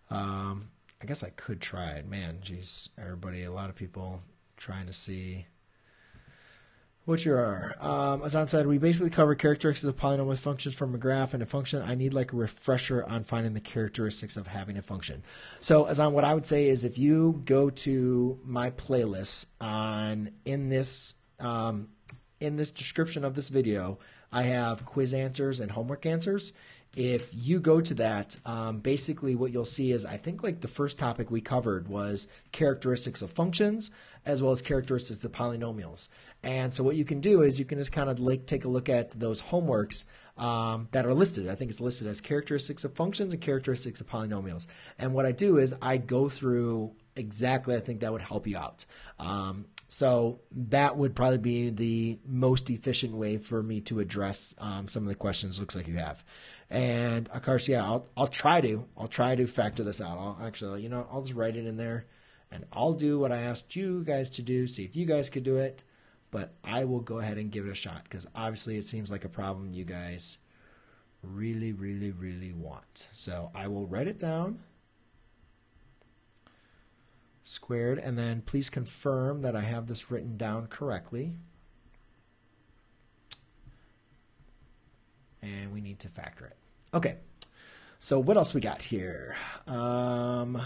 I guess I could try it. Man, geez, everybody, a lot of people trying to see what you are. As Azan said, we basically cover characteristics of polynomial functions from a graph and a function. I need like a refresher on finding the characteristics of having a function. So Azan, what I would say is if you go to my playlist in this description of this video, I have quiz answers and homework answers. If you go to that, basically what you'll see is I think like the first topic we covered was characteristics of functions as well as characteristics of polynomials. And so what you can do is you can just kind of like take a look at those homeworks that are listed. I think it's listed as characteristics of functions and characteristics of polynomials. And what I do is I go through exactly, I think that would help you out. So that would probably be the most efficient way for me to address some of the questions looks like you have. And of course, yeah, I'll try to factor this out. I'll just write it in there, and I'll do what I asked you guys to do. See if you guys could do it, but I will go ahead and give it a shot because obviously it seems like a problem you guys really, really, really want. So I will write it down. Squared, and then please confirm that I have this written down correctly. And we need to factor it. Okay, so what else we got here? Okay,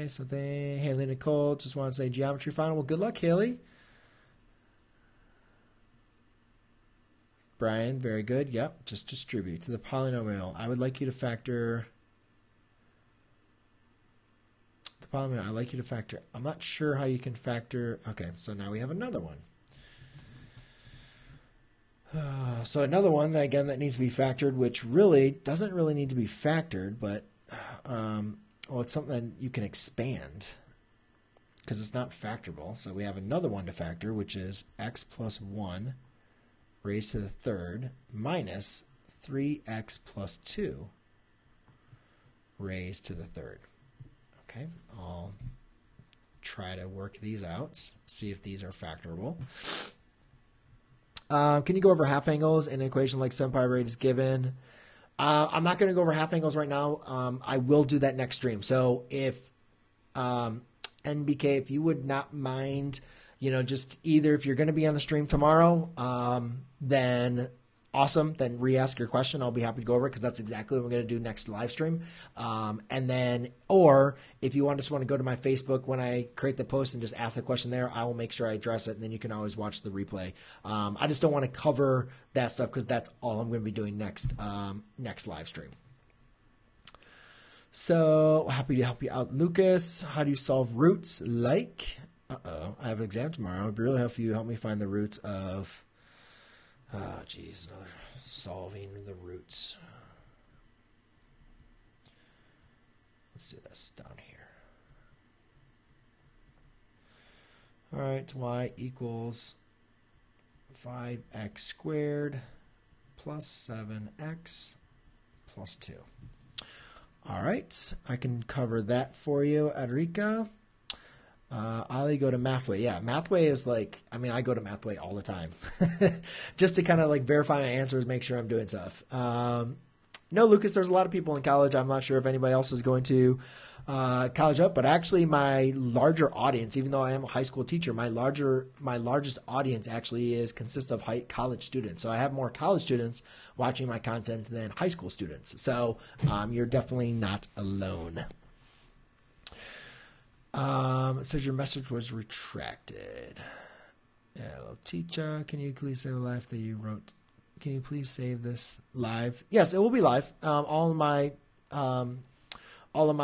so Haley Nicole just want to say geometry final. Well, good luck, Haley. Brian, very good. Yep, just distribute to the polynomial. I would like you to factor the polynomial. I'd like you to factor. I'm not sure how you can factor. Okay, so now we have another one. So another one that, again, that needs to be factored, which really doesn't really need to be factored, but well, it's something that you can expand because it's not factorable. So we have another one to factor, which is x plus 1 raised to the third minus 3x plus 2 raised to the third. Okay, I'll try to work these out, see if these are factorable. Can you go over half angles in an equation like 7 pi rate is given? I'm not going to go over half angles right now. I will do that next stream. So if NBK, if you would not mind, just either if you're going to be on the stream tomorrow, then awesome. Then re-ask your question. I'll be happy to go over it because that's exactly what we're going to do next live stream. And then, or if you just want to go to my Facebook when I create the post and just ask the question there, I will make sure I address it, and then you can always watch the replay. I just don't want to cover that stuff because that's all I'm going to be doing next live stream. So happy to help you out, Lucas. How do you solve roots? I have an exam tomorrow. It'd be really helpful if you help me find the roots of. Oh, geez, solving the roots. Let's do this down here. All right, y equals 5x squared plus 7x plus 2. All right, I can cover that for you, Adrika. Ali, go to Mathway. Yeah, Mathway is I go to Mathway all the time just to kind of verify my answers, make sure I'm doing stuff. No, Lucas, there's a lot of people in college. I'm not sure if anybody else is going to college up, but actually my larger audience, even though I am a high school teacher, my largest audience actually consists of college students. So I have more college students watching my content than high school students. So you're definitely not alone. It says your message was retracted. Hello, teacher. Can you please save a live that you wrote? Can you please save this live? Yes, it will be live. All of my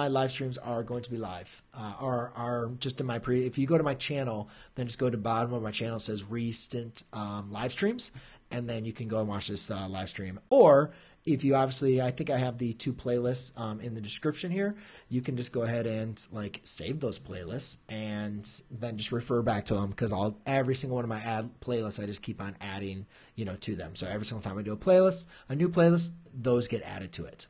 live streams are going to be live. Are just in my if you go to my channel, then just go to the bottom of my channel. It says recent live streams, and then you can go and watch this live stream. Or if you I think I have the 2 playlists in the description here. You can just go ahead and save those playlists and then just refer back to them because every single one of my playlists I just keep on adding to them. So every single time I do a new playlist, those get added to it.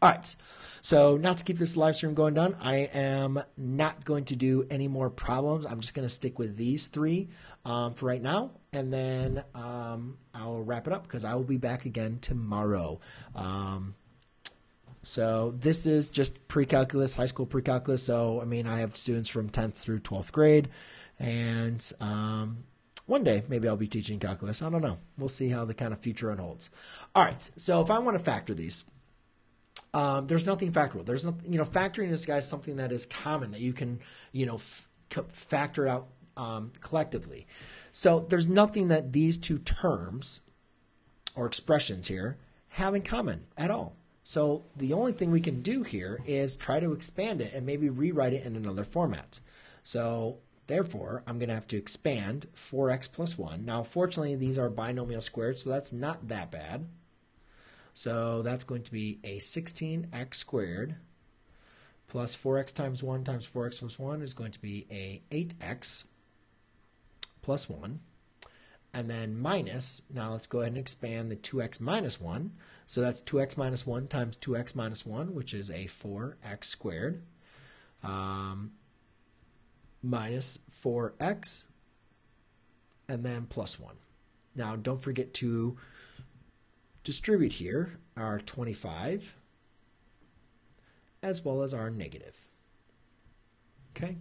All right. So not to keep this live stream going down, I am not going to do any more problems. I'm just going to stick with these 3 for right now, and then I'll wrap it up because I will be back again tomorrow. So this is just pre-calculus, high school pre-calculus. So, I have students from 10th through 12th grade, and one day maybe I'll be teaching calculus. I don't know. We'll see how the kind of future unfolds. All right, so if I want to factor these, there's nothing factorable. There's nothing, factoring is, guys, something that is common that you can, factor out collectively. So there's nothing that these 2 terms or expressions here have in common at all. So the only thing we can do here is try to expand it and maybe rewrite it in another format. So therefore, I'm going to have to expand 4x plus 1. Now, fortunately, these are binomial squared, so that's not that bad. So that's going to be a 16x squared plus 4x times 1 times 4x plus 1 is going to be a 8x plus 1. And then minus, now let's go ahead and expand the 2x minus 1. So that's 2x minus 1 times 2x minus 1, which is a 4x squared, minus 4x, and then plus 1. Now, don't forget to distribute here our 25 as well as our negative. Okay,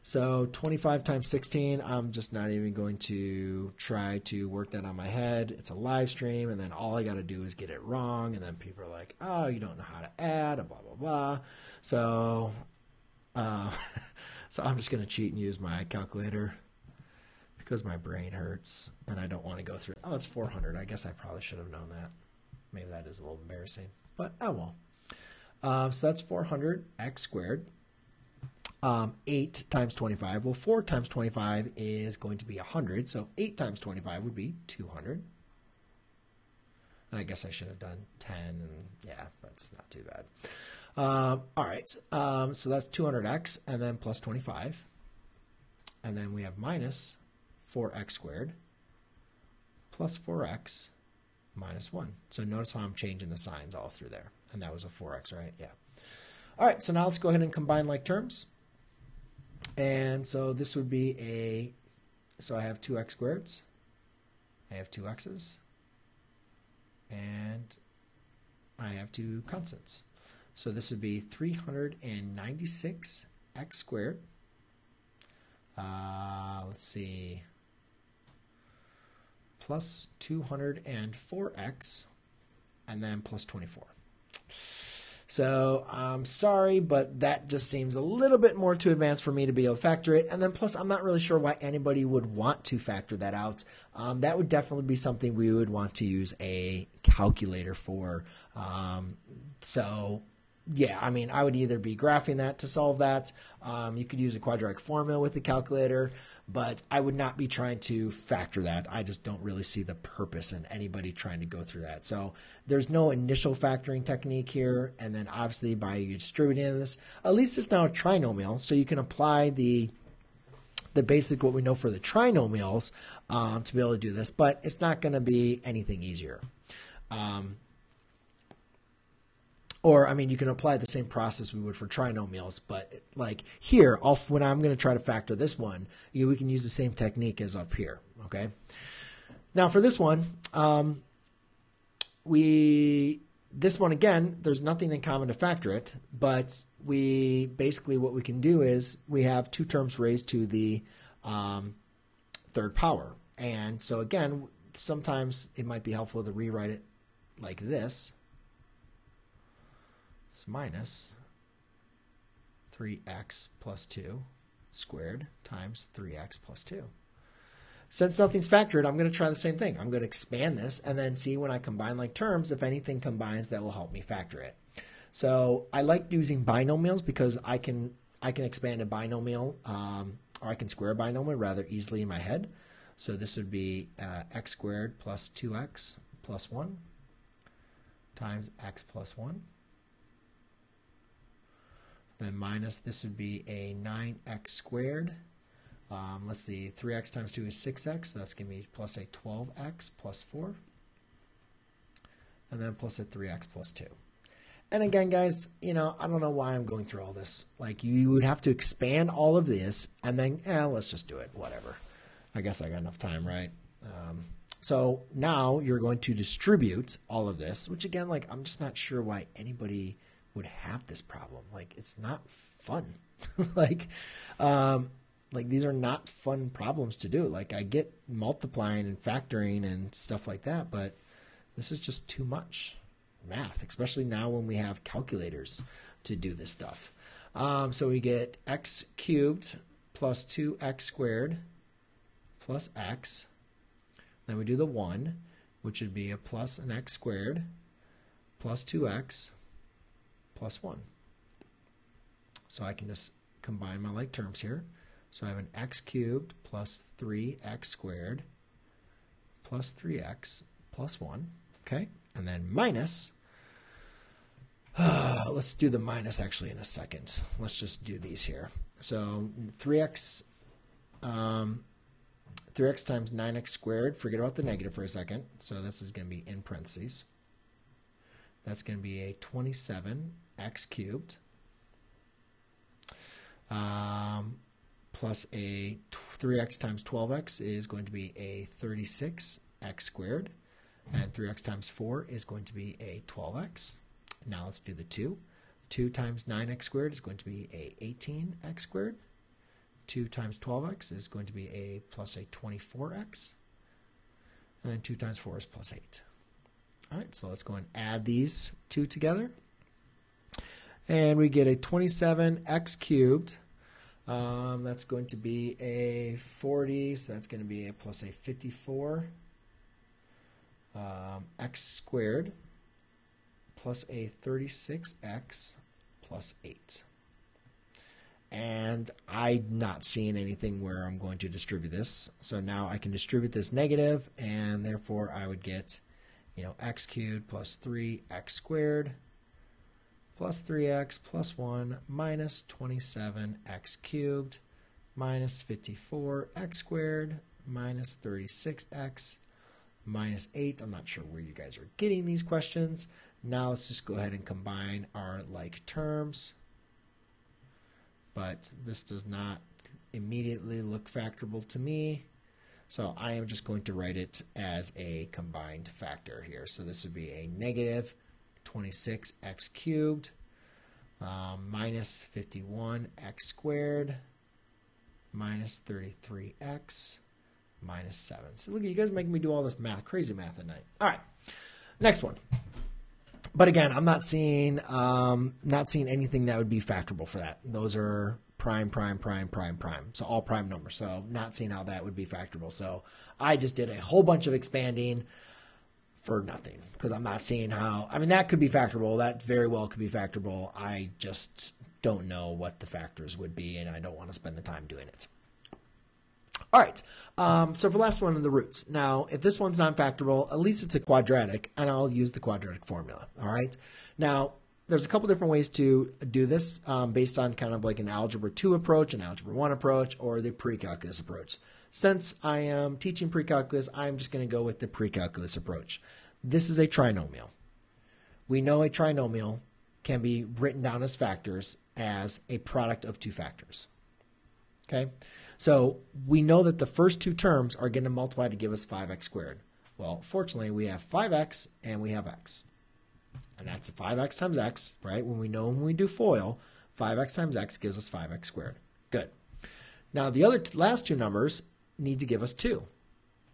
so 25 times 16, I'm just not even going to try to work that on my head. It's a live stream, and then all I got to do is get it wrong, and then people are like, oh, you don't know how to add, and blah, blah, blah. So, so I'm just going to cheat and use my calculator because my brain hurts, and I don't want to go through. Oh, it's 400. I guess I probably should have known that. Maybe that is a little embarrassing, but oh well. So that's 400x squared. 8 times 25. Well, 4 times 25 is going to be 100, so 8 times 25 would be 200. And I guess I should have done 10, and yeah, that's not too bad. All right, so that's 200x, and then plus 25. And then we have minus 4x squared plus 4x minus 1. So notice how I'm changing the signs all through there. And that was a 4x, right? Yeah. All right, so now let's go ahead and combine like terms. And so this would be so I have 2x squareds. I have 2x's. And I have two constants. So this would be 396 x squared. Let's see, plus 204x, and then plus 24. So I'm sorry, but that just seems a little bit more too advanced for me to be able to factor it. And then plus, I'm not really sure why anybody would want to factor that out. That would definitely be something we would want to use a calculator for. So yeah, I mean, I would either be graphing that to solve that. You could use a quadratic formula with the calculator, but I would not be trying to factor that. I just don't really see the purpose in anybody trying to go through that. So there's no initial factoring technique here. And then obviously by you distributing this, at least it's now a trinomial. So you can apply the basic, what we know for the trinomials, to be able to do this, but it's not going to be anything easier. Or, I mean, you can apply the same process we would for trinomials, but like here, when I'm going to try to factor this one, we can use the same technique as up here, okay? Now for this one, this one again, there's nothing in common to factor it, but basically what we can do is we have two terms raised to the third power. And so again, sometimes it might be helpful to rewrite it like this. It's minus 3x plus 2 squared times 3x plus 2. Since nothing's factored, I'm going to try the same thing. I'm going to expand this and then see when I combine like terms, if anything combines that will help me factor it. So I like using binomials because I can expand a binomial, or I can square a binomial rather easily in my head. So this would be x squared plus 2x plus 1 times x plus 1. Then minus, this would be a 9x squared. Let's see, 3x times 2 is 6x, so that's going to be plus a 12x plus 4. And then plus a 3x plus 2. And again, guys, I don't know why I'm going through all this. Like, you would have to expand all of this, and then, let's just do it, whatever. I guess I got enough time, right? So now you're going to distribute all of this, which again, like, I'm just not sure why anybody would have this problem. Like, it's not fun. like these are not fun problems to do. Like, I get multiplying and factoring and stuff like that, but this is just too much math, especially now when we have calculators to do this stuff. So we get x cubed plus 2x squared plus x. Then we do the 1, which would be a plus an x squared plus 2x plus 1. So I can just combine my like terms here. So I have an x cubed plus 3x squared plus 3x plus 1. Okay? And then minus, let's do the minus actually in a second. Let's just do these here. So 3x times 9x squared, forget about the negative for a second. So this is going to be in parentheses. That's going to be a 27x cubed plus a 3x times 12x is going to be a 36x squared, and 3x times 4 is going to be a 12x. Now let's do the 2. 2 times 9x squared is going to be a 18x squared. 2 times 12x is going to be a plus a 24x. And then 2 times 4 is plus 8. All right, so let's go and add these two together. And we get a 27x cubed. That's going to be a 40, so that's going to be a plus a 54 x squared plus a 36x plus 8. And I'm not seeing anything where I'm going to distribute this. So now I can distribute this negative, and therefore I would get, x cubed plus 3x squared plus 3x plus 1 minus 27x cubed minus 54x squared minus 36x minus 8. I'm not sure where you guys are getting these questions. Now let's just go ahead and combine our like terms. But this does not immediately look factorable to me. So I am just going to write it as a combined factor here. So this would be a negative 26x cubed minus 51x squared minus 33x minus 7. So look, you guys making me do all this math, crazy math at night. All right, next one. But again, I'm not seeing anything that would be factorable for that. Those are prime, prime, prime, prime, prime. So all prime numbers. So not seeing how that would be factorable. So I just did a whole bunch of expanding for nothing because I'm not seeing how. I mean, that could be factorable. That very well could be factorable. I just don't know what the factors would be, and I don't want to spend the time doing it. All right, so for the last one of the roots. Now, if this one's non-factorable, at least it's a quadratic, and I'll use the quadratic formula, all right? Now, there's a couple different ways to do this based on kind of like an Algebra 2 approach, an Algebra 1 approach, or the pre-calculus approach. Since I am teaching pre-calculus, I'm just going to go with the pre-calculus approach. This is a trinomial. We know a trinomial can be written down as factors as a product of two factors, okay? So we know that the first two terms are going to multiply to give us 5x squared. Well, fortunately, we have 5x and we have x. And that's 5x times x, right? When we do FOIL, 5x times x gives us 5x squared. Good. Now, the last two numbers need to give us 2.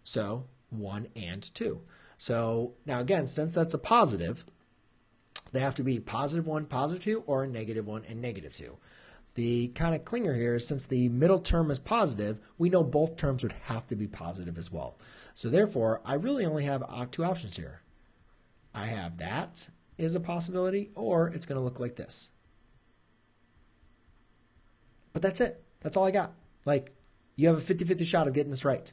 So 1 and 2. So now, again, since that's a positive, they have to be positive 1, positive 2, or a negative 1 and negative 2. The kind of clinger here is since the middle term is positive, we know both terms would have to be positive as well. So therefore, I really only have two options here. I have that is a possibility, or it's going to look like this. But that's it. That's all I got. Like, you have a 50-50 shot of getting this right.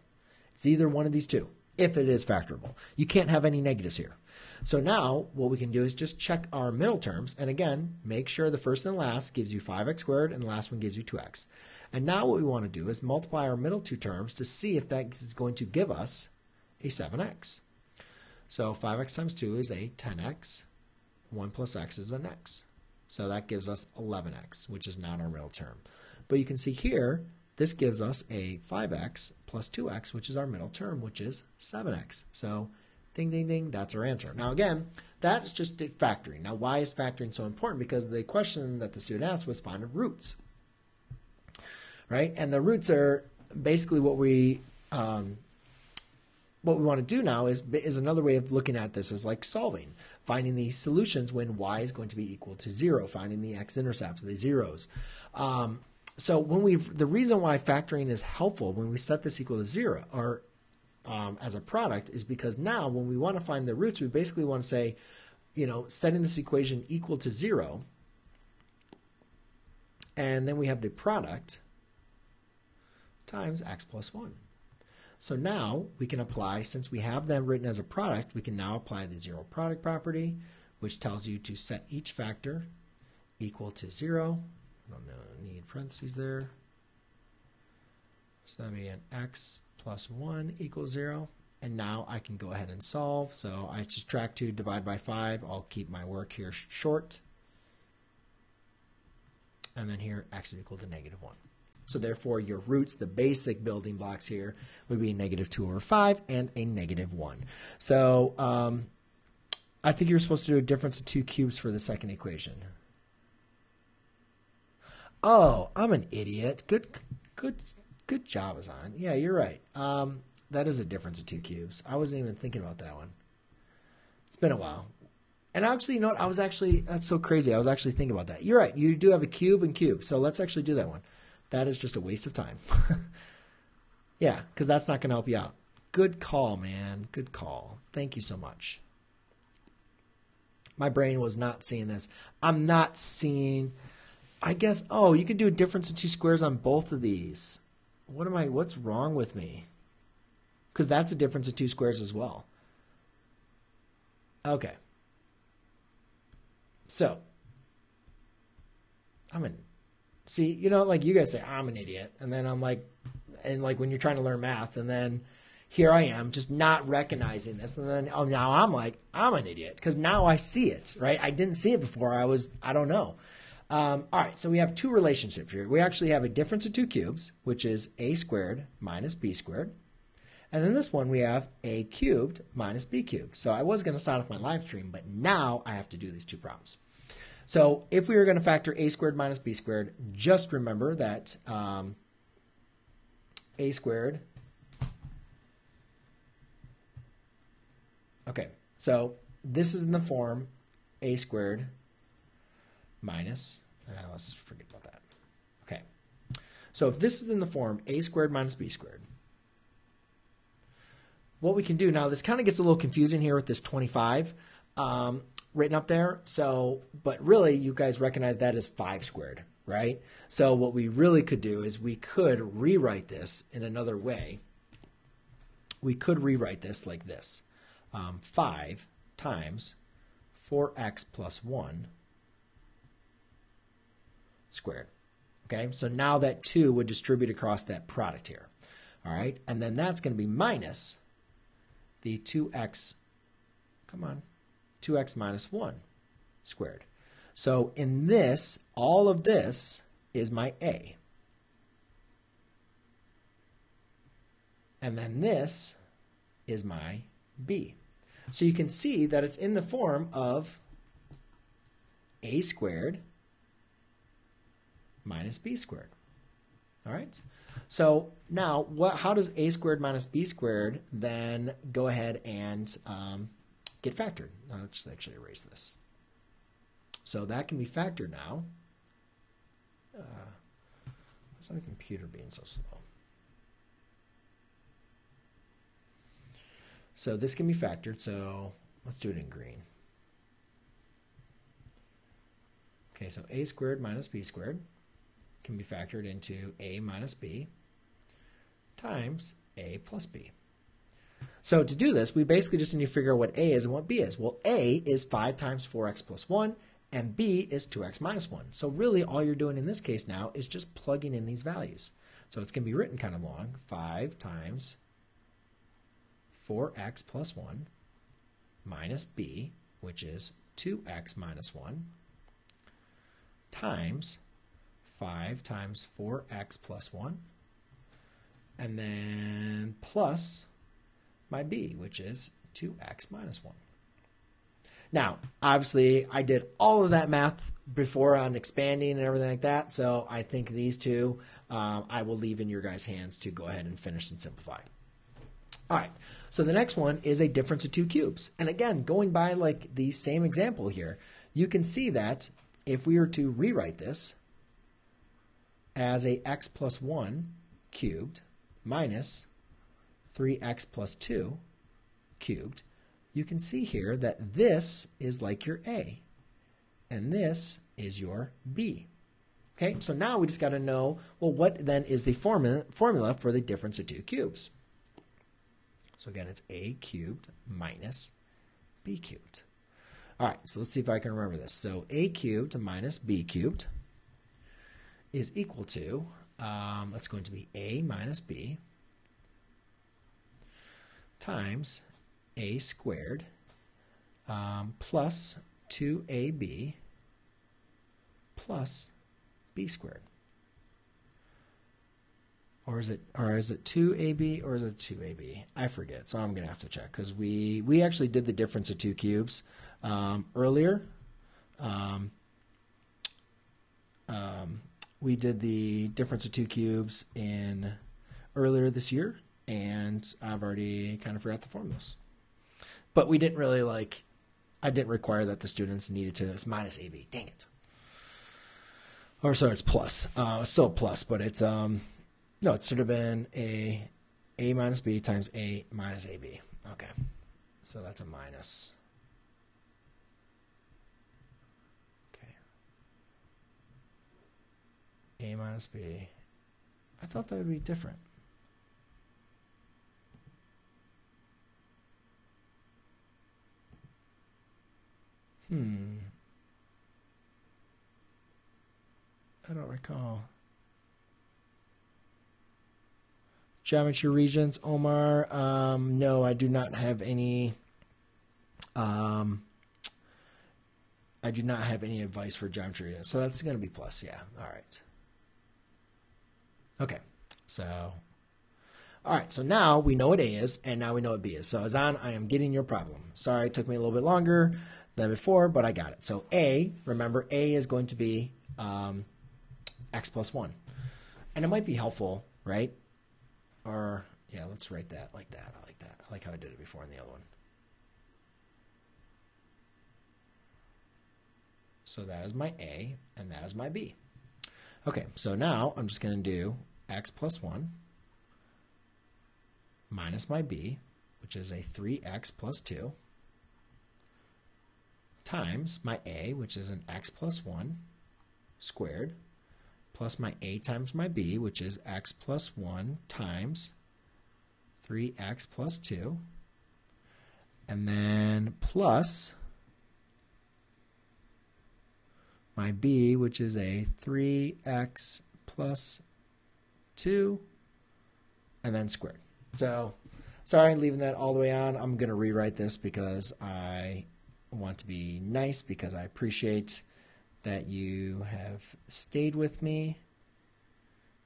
It's either one of these two, if it is factorable. You can't have any negatives here. So now what we can do is just check our middle terms. And again, make sure the first and the last gives you 5x squared and the last one gives you 2x. And now what we want to do is multiply our middle two terms to see if that is going to give us a 7x. So 5x times 2 is a 10x. 1 plus x is an x. So that gives us 11x, which is not our middle term. But you can see here, this gives us a 5x plus 2x, which is our middle term, which is 7x. So ding, ding, ding, that's our answer. Now, again, that is just factoring. Now, why is factoring so important? Because the question that the student asked was find the roots, right? And the roots are basically what we want to do now is another way of looking at this is like solving, finding the solutions when y is going to be equal to 0, finding the x-intercepts, the zeros. So the reason why factoring is helpful when we set this equal to 0 or as a product is because now when we want to find the roots, we basically want to say, setting this equation equal to 0, and then we have the product times x plus 1. So now we can apply, since we have them written as a product, we can now apply the zero product property, which tells you to set each factor equal to 0. I don't know, need parentheses there. So that'd be an x plus 1 equals 0. And now I can go ahead and solve. So I subtract 2, divide by 5. I'll keep my work here short. And then here, x is equal to -1. So therefore, your roots, the basic building blocks here, would be -2/5 and a -1. So I think you're supposed to do a difference of 2 cubes for the second equation. Oh, I'm an idiot. Good job, Azan. Yeah, you're right. That is a difference of 2 cubes. I wasn't even thinking about that one. It's been a while. And actually, that's so crazy. I was actually thinking about that. You're right. You do have a cube and cube. So let's actually do that one. That is just a waste of time. Yeah, because that's not going to help you out. Good call, man. Good call. Thank you so much. My brain was not seeing this. I'm not seeing, I guess, you could do a difference of 2 squares on both of these. What's wrong with me? Because that's a difference of 2 squares as well. Okay. So, see, like you guys say, I'm an idiot. And then I'm like, when you're trying to learn math, and then here I am just not recognizing this. And then, now I'm like, I'm an idiot because now I see it, right? I didn't see it before. I don't know. All right, so we have 2 relationships here. We actually have a difference of 2 cubes, which is a squared minus b squared. And then this one we have a cubed minus b cubed. So I was going to sign off my live stream, but now I have to do these two problems. So if we were going to factor a squared minus b squared, just remember that a squared. Okay, so this is in the form a squared minus, let's forget about that. Okay, so if this is in the form a squared minus b squared, what we can do now, this kind of gets a little confusing here with this 25 written up there. So, but really you guys recognize that as 5 squared, right? So what we really could do is we could rewrite this in another way. We could rewrite this like this. 5 times 4x plus 1 squared. Okay, so now that 2 would distribute across that product here. All right, and then that's going to be minus the 2x, 2x minus 1 squared. So in this, all of this is my a. And then this is my b. So you can see that it's in the form of a squared minus b squared. All right? So now, how does a squared minus b squared then go ahead and get factored? Now, let's actually erase this. So that can be factored now. Why's my computer being so slow? So this can be factored, so let's do it in green. Okay, so a squared minus b squared can be factored into a minus b times a plus b. So to do this, we basically just need to figure out what a is and what b is. Well, a is 5 times 4x plus 1, and b is 2x minus 1. So really all you're doing in this case now is just plugging in these values. So it's going to be written kind of long. 5 times 4x plus 1 minus b, which is 2x minus 1, times 5 times 4x plus 1, and then plus my b, which is 2x minus 1. Now, obviously, I did all of that math before on expanding and everything like that, so I think these two I will leave in your guys' hands to go ahead and finish and simplify. All right, so the next one is a difference of two cubes. And again, going by like the same example here, you can see that if we were to rewrite this as a x plus 1 cubed minus 3x plus 2 cubed, you can see here that this is like your a, and this is your b. Okay, so now we just got to know, well, what then is the formula for the difference of two cubes? So again, it's a cubed minus b cubed. All right, so let's see if I can remember this. So a cubed minus b cubed is equal to, that's going to be a minus b times a squared plus 2ab plus b squared. Or is it 2ab or is it 2ab? I forget, so I'm going to have to check because we actually did the difference of two cubes earlier. We did the difference of two cubes earlier this year, and I've already kind of forgot the formulas. But we didn't really I didn't require that the students needed to. It's minus ab. Dang it. Or sorry, it's plus. It's still a plus, but it's no, it should have been a minus b times a minus ab. Okay, so that's a minus. Okay, a minus b. I thought that would be different. I don't recall. Geometry regions, Omar. No, I do not have any. I do not have any advice for geometry regions. So that's going to be plus. Yeah. All right. Okay. So All right, so now we know what A is, and now we know what B is. So Azan, I am getting your problem. Sorry, it took me a little bit longer than before, but I got it. So A, remember, A is going to be x plus 1. And it might be helpful, right? Or, yeah, let's write that like that. I like that. I like how I did it before in the other one. So that is my A, and that is my B. Okay, so now I'm just going to do x plus 1 minus my B, which is a 3x plus 2, times my A, which is an x plus 1 squared, plus my A times my B, which is x plus 1 times 3x plus 2, and then plus my B, which is a 3x plus 2, and then squared. So, sorry, leaving that all the way on. I'm going to rewrite this because I want to be nice, because I appreciate that you have stayed with me.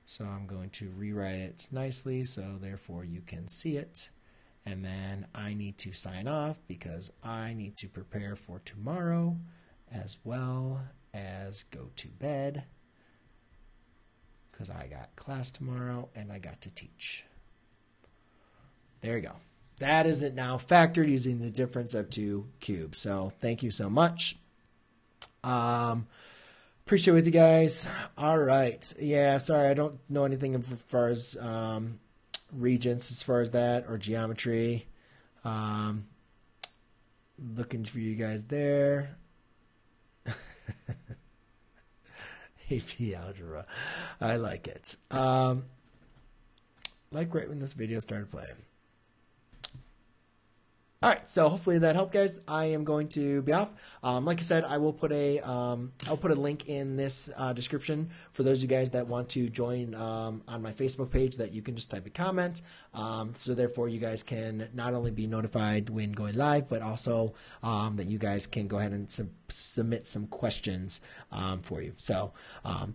So I'm going to rewrite it nicely so therefore you can see it. And then I need to sign off because I need to prepare for tomorrow as well as go to bed, because I got class tomorrow and I got to teach. There you go. That is it now, factored using the difference of 2 cubes. So thank you so much. Appreciate it with you guys. All right. Yeah, sorry, I don't know anything as far as regents as far as that, or geometry. Looking for you guys there. AP algebra. I like it. Like right when this video started playing. All right, so hopefully that helped, guys. I am going to be off. Like I said, I will put I'll put a link in this description for those of you guys that want to join on my Facebook page, that you can just type a comment. So therefore, you guys can not only be notified when going live, but also that you guys can go ahead and submit some questions for you. So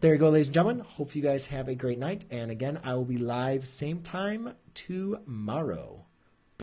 there you go, ladies and gentlemen. Hope you guys have a great night. And again, I will be live same time tomorrow.